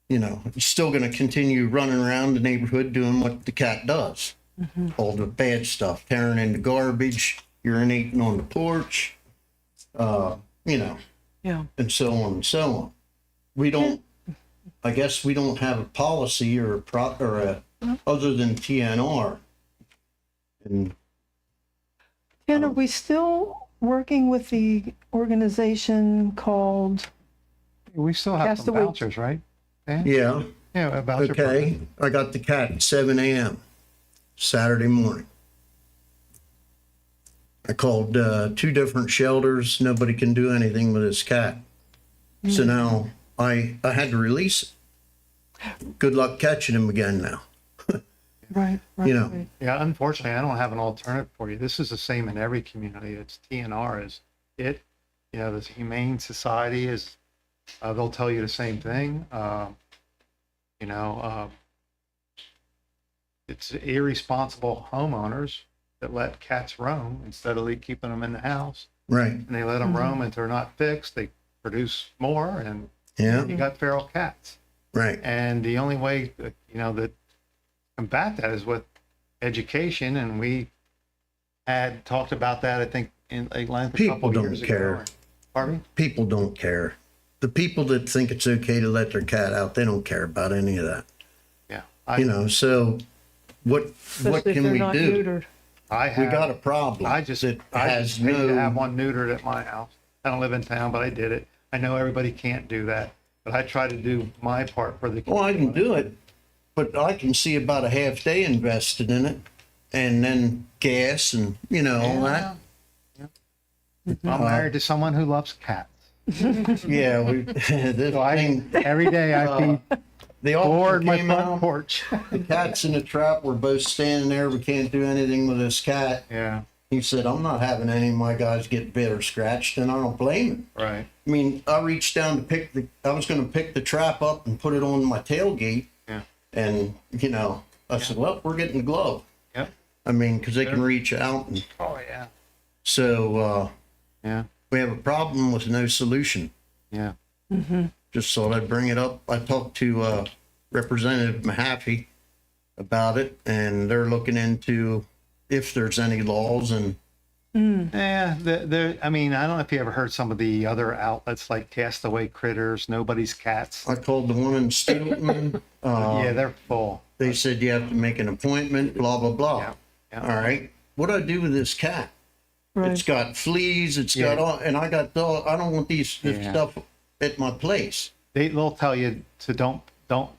[SPEAKER 9] You know, it's still going to continue running around the neighborhood doing what the cat does. All the bad stuff, tearing in the garbage, urinating on the porch, you know, and so on and so on. We don't, I guess we don't have a policy or other than TNR. And
[SPEAKER 2] And are we still working with the organization called?
[SPEAKER 7] We still have some
[SPEAKER 2] Castaway-
[SPEAKER 7] vouchers, right? Dan?
[SPEAKER 9] yeah,
[SPEAKER 7] Yeah, a voucher
[SPEAKER 9] okay.
[SPEAKER 7] program.
[SPEAKER 9] I got the cat at 7 a.m. Saturday morning. I called 2 different shelters. Nobody can do anything with this cat. So now I had to release it. Good luck catching him again now.
[SPEAKER 2] Right.
[SPEAKER 9] You know.
[SPEAKER 2] right.
[SPEAKER 7] Yeah, unfortunately, I don't have an alternative for you. This is the same in every community. It's TNR is it. You know, this Humane Society is, they'll tell you the same thing. You know, it's irresponsible homeowners that let cats roam instead of keeping them in the house.
[SPEAKER 9] Right.
[SPEAKER 7] And they let them roam and they're not fixed. They produce more and
[SPEAKER 9] Yeah.
[SPEAKER 7] you got feral cats.
[SPEAKER 9] Right.
[SPEAKER 7] And the only way that, you know, that combat that is with education, and we had talked about that, I think, in Atlanta a
[SPEAKER 15] People
[SPEAKER 7] couple
[SPEAKER 15] don't
[SPEAKER 7] years
[SPEAKER 15] care.
[SPEAKER 7] ago. Pardon?
[SPEAKER 15] People don't care. The people that think it's okay to let their cat out, they don't care about any of that.
[SPEAKER 7] Yeah.
[SPEAKER 15] You know, so what
[SPEAKER 2] Especially if
[SPEAKER 15] can
[SPEAKER 2] they're
[SPEAKER 15] we
[SPEAKER 2] not
[SPEAKER 15] do?
[SPEAKER 2] neutered.
[SPEAKER 7] I
[SPEAKER 15] We
[SPEAKER 7] have,
[SPEAKER 15] got a problem.
[SPEAKER 7] I just
[SPEAKER 15] that
[SPEAKER 7] paid
[SPEAKER 15] has
[SPEAKER 7] to
[SPEAKER 15] no.
[SPEAKER 7] have one neutered at my house. I don't live in town, but I did it. I know everybody can't do that, but I try to do my part for the.
[SPEAKER 15] Well, I can do it, but I can see about a half day invested in it, and then gas and all that.
[SPEAKER 7] I'm married to someone who loves cats.
[SPEAKER 15] Yeah, we. This
[SPEAKER 7] So
[SPEAKER 15] thing,
[SPEAKER 7] every day I feed
[SPEAKER 15] the officer
[SPEAKER 7] board my
[SPEAKER 15] came
[SPEAKER 7] front
[SPEAKER 15] out.
[SPEAKER 7] porch.
[SPEAKER 15] The cat's in the trap. We're both standing there. We can't do anything with this cat.
[SPEAKER 7] Yeah,
[SPEAKER 15] He said, "I'm not having any of my guys get bit or scratched," and I don't blame him.
[SPEAKER 7] right.
[SPEAKER 15] I mean, I reached down to pick I was going to pick the trap up and put it on my tailgate.
[SPEAKER 7] Yeah.
[SPEAKER 15] And, I said, well, we're getting the glove.
[SPEAKER 7] Yep.
[SPEAKER 15] I mean, because they can reach out. And
[SPEAKER 7] Oh, yeah.
[SPEAKER 15] so
[SPEAKER 7] Yeah.
[SPEAKER 15] we have a problem with no solution.
[SPEAKER 7] Yeah.
[SPEAKER 15] Just thought I'd bring it up. I talked to Representative Mahaffey about it, and they're looking into if there's any laws. And
[SPEAKER 7] Yeah, I mean, I don't know if you ever heard some of the other outlets like Castaway Critters, Nobody's Cats.
[SPEAKER 15] I called the one in Stoughton.
[SPEAKER 7] Yeah, they're full.
[SPEAKER 15] They said you have to make an appointment, blah, blah, blah.
[SPEAKER 7] Yeah, yeah.
[SPEAKER 15] All right. What do I do with this cat?
[SPEAKER 2] Right.
[SPEAKER 15] It's got fleas. It's
[SPEAKER 7] Yeah.
[SPEAKER 15] got all, and I don't want this
[SPEAKER 7] Yeah.
[SPEAKER 15] stuff at my place.
[SPEAKER 7] They'll tell you to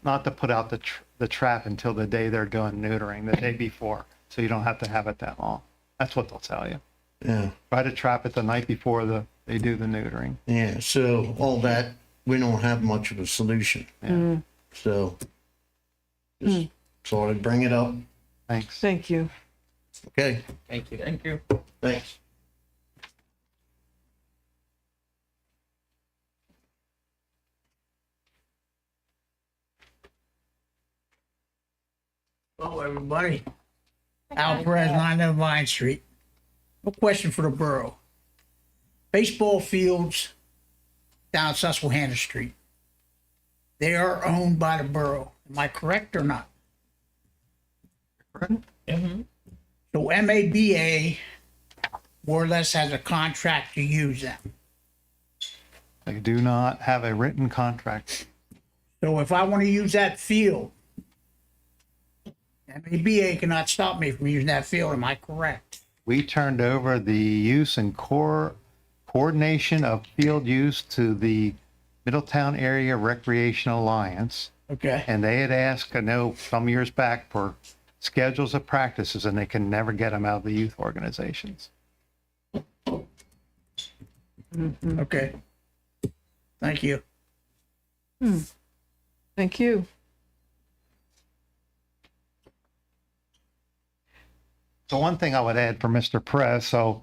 [SPEAKER 7] not to put out the trap until the day they're doing neutering, the day before, so you don't have to have it that long. That's what they'll tell you.
[SPEAKER 15] Yeah.
[SPEAKER 7] Try to trap it the night before they do the neutering.
[SPEAKER 15] Yeah. So all that, we don't have much of a solution.
[SPEAKER 7] Yeah.
[SPEAKER 15] So just thought I'd bring it up.
[SPEAKER 7] Thanks.
[SPEAKER 2] Thank you.
[SPEAKER 15] Okay.
[SPEAKER 13] Thank you.
[SPEAKER 11] Thank you.
[SPEAKER 15] Thanks.
[SPEAKER 3] Hello, everybody. Al Perez, 9 Vine Street. No question for the borough. Baseball fields down Susquehanna Street. They are owned by the borough. Am I correct or not?
[SPEAKER 7] Correct.
[SPEAKER 3] So MABA more or less has a contract to use them.
[SPEAKER 7] They do not have a written contract.
[SPEAKER 3] So if I want to use that field, MABA cannot stop me from using that field. Am I correct?
[SPEAKER 7] We turned over the use and coordination of field use to the Middletown Area Recreation Alliance.
[SPEAKER 3] Okay.
[SPEAKER 7] And they had asked, I know, some years back for schedules of practices, and they can never get them out of the youth organizations.
[SPEAKER 3] Okay. Thank you.
[SPEAKER 2] Thank you.
[SPEAKER 7] So one thing I would add for Mr. Perez, so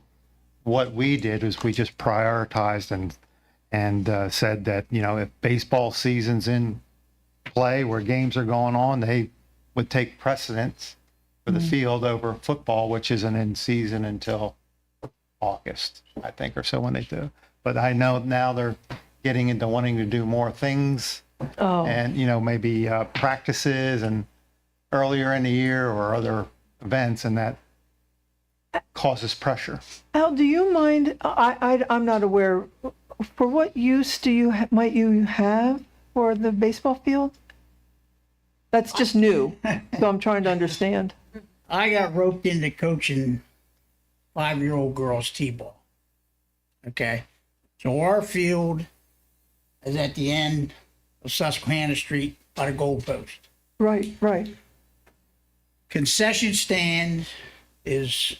[SPEAKER 7] what we did is we just prioritized and said that, if baseball season's in play where games are going on, they would take precedence for the field over football, which isn't in season until August, I think, or so when they do. But I know now they're getting into wanting to do more things
[SPEAKER 2] Oh,
[SPEAKER 7] and, maybe practices and earlier in the year or other events, and that causes pressure.
[SPEAKER 2] Al, do you mind? I'm not aware. For what use might you have for the baseball field? That's just new, so I'm trying to understand.
[SPEAKER 3] I got roped into coaching 5-year-old girls t-ball. Okay. So our field is at the end of Susquehanna Street by the goalpost.
[SPEAKER 2] Right, right.
[SPEAKER 3] Concession stand is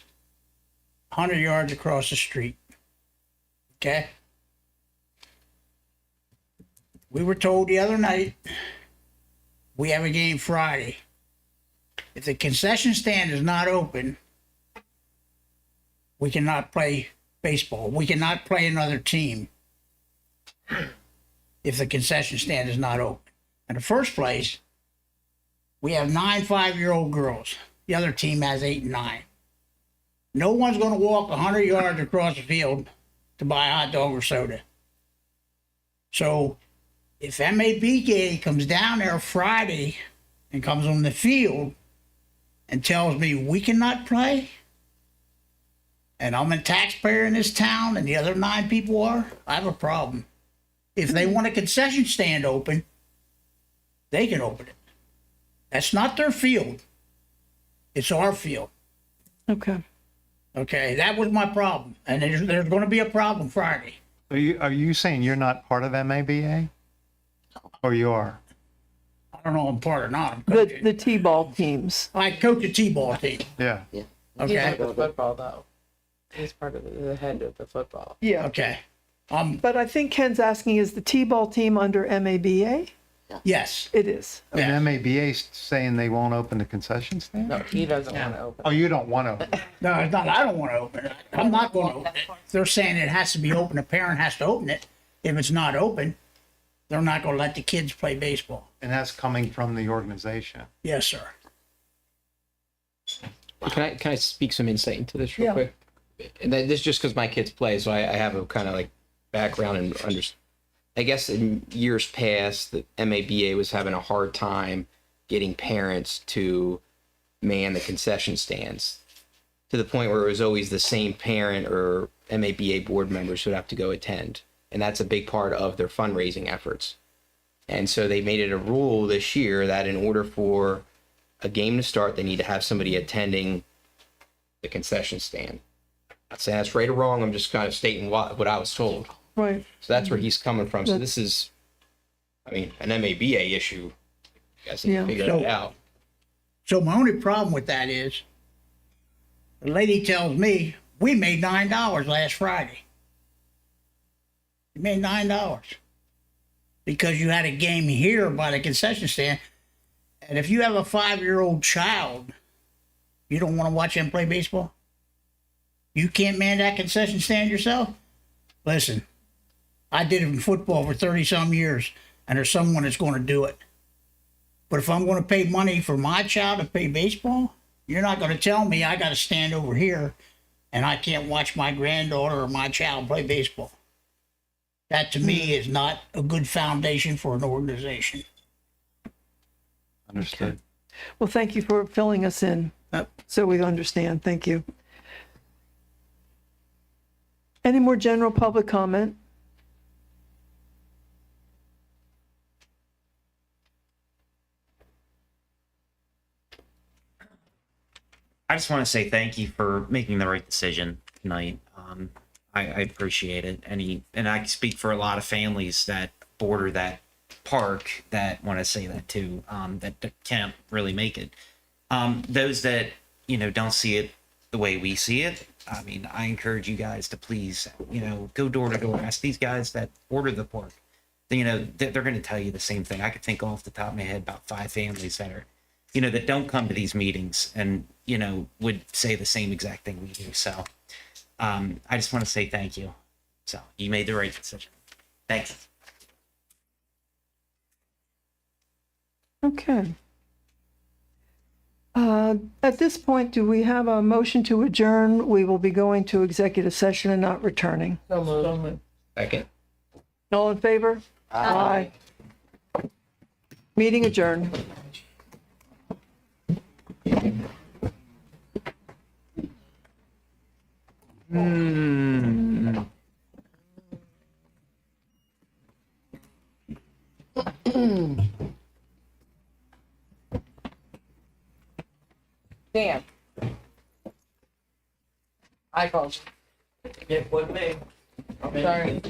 [SPEAKER 3] 100 yards across the street. Okay. We were told the other night we have a game Friday. If the concession stand is not open, we cannot play baseball. We cannot play another team if the concession stand is not open. In the first place, we have 9 5-year-old girls. The other team has 8 and 9. No one's going to walk 100 yards across the field to buy a hot dog or soda. So if MABK comes down there Friday and comes on the field, and tells me we cannot play, and I'm a taxpayer in this town and the other 9 people are, I have a problem. If they want a concession stand open, they can open it. That's not their field. It's our field.
[SPEAKER 2] Okay.
[SPEAKER 3] Okay, that was my problem. And there's going to be a problem Friday.
[SPEAKER 7] Are you saying you're not part of MABA? Or you are?
[SPEAKER 3] I don't know if I'm part or not. I'm
[SPEAKER 2] The
[SPEAKER 3] coaching.
[SPEAKER 2] the T-ball teams.
[SPEAKER 3] I coach a T-ball team.
[SPEAKER 7] Yeah.
[SPEAKER 1] He's
[SPEAKER 3] Okay.
[SPEAKER 1] with the football though. He's part of the head of the football.
[SPEAKER 2] Yeah.
[SPEAKER 3] Okay.
[SPEAKER 2] But I think Ken's asking, is the T-ball team under MABA?
[SPEAKER 3] Yes.
[SPEAKER 2] It is.
[SPEAKER 7] And MABA 's saying they won't open the concession stand?
[SPEAKER 1] No, he doesn't want to open.
[SPEAKER 7] Oh, you don't want to?
[SPEAKER 3] No, it's not. I don't want to open it. I'm not going to open it. They're saying it has to be open. A parent has to open it. If it's not open, they're not going to let the kids play baseball.
[SPEAKER 7] And that's coming from the organization.
[SPEAKER 3] Yes, sir.
[SPEAKER 13] Can I speak some insight into this real
[SPEAKER 2] Yeah.
[SPEAKER 13] quick? And this is just because my kids play, so I have a kind of like background and I guess in years past, the MABA was having a hard time getting parents to man the concession stands, to the point where it was always the same parent or MABA board members who would have to go attend. And that's a big part of their fundraising efforts. And so they made it a rule this year that in order for a game to start, they need to have somebody attending the concession stand. Not saying that's right or wrong. I'm just kind of stating what I was told.
[SPEAKER 2] Right.
[SPEAKER 13] So that's where he's coming from. So this is, I mean, an MABA issue. You guys need to figure that out.
[SPEAKER 3] So my only problem with that is the lady tells me we made $9 last Friday. You made $9 because you had a game here by the concession stand. And if you have a 5-year-old child, you don't want to watch them play baseball? You can't man that concession stand yourself? Listen, I did it in football for 30-some years, and there's someone that's going to do it. But if I'm going to pay money for my child to play baseball, you're not going to tell me I got to stand over here and I can't watch my granddaughter or my child play baseball. That to me is not a good foundation for an organization.
[SPEAKER 7] Understood.
[SPEAKER 2] Well, thank you for filling us in so we understand. Thank you. Any more general public comment?
[SPEAKER 11] I just want to say thank you for making the right decision tonight. I appreciate it. And I speak for a lot of families that border that park that want to say that too, that can't really make it. Those that, don't see it the way we see it, I mean, I encourage you guys to please, go door to door. Ask these guys that order the pork. They're going to tell you the same thing. I could think off the top of my head about 5 families that are, that don't come to these meetings and, would say the same exact thing we do. So I just want to say thank you. So you made the right decision. Thanks.
[SPEAKER 2] Okay. At this point, do we have a motion to adjourn? We will be going to executive session and not returning.
[SPEAKER 1] So moved.
[SPEAKER 13] Second.
[SPEAKER 2] All in favor? Aye. Meeting adjourned.
[SPEAKER 1] Dan. I called you.
[SPEAKER 6] Get with me.
[SPEAKER 1] Sorry.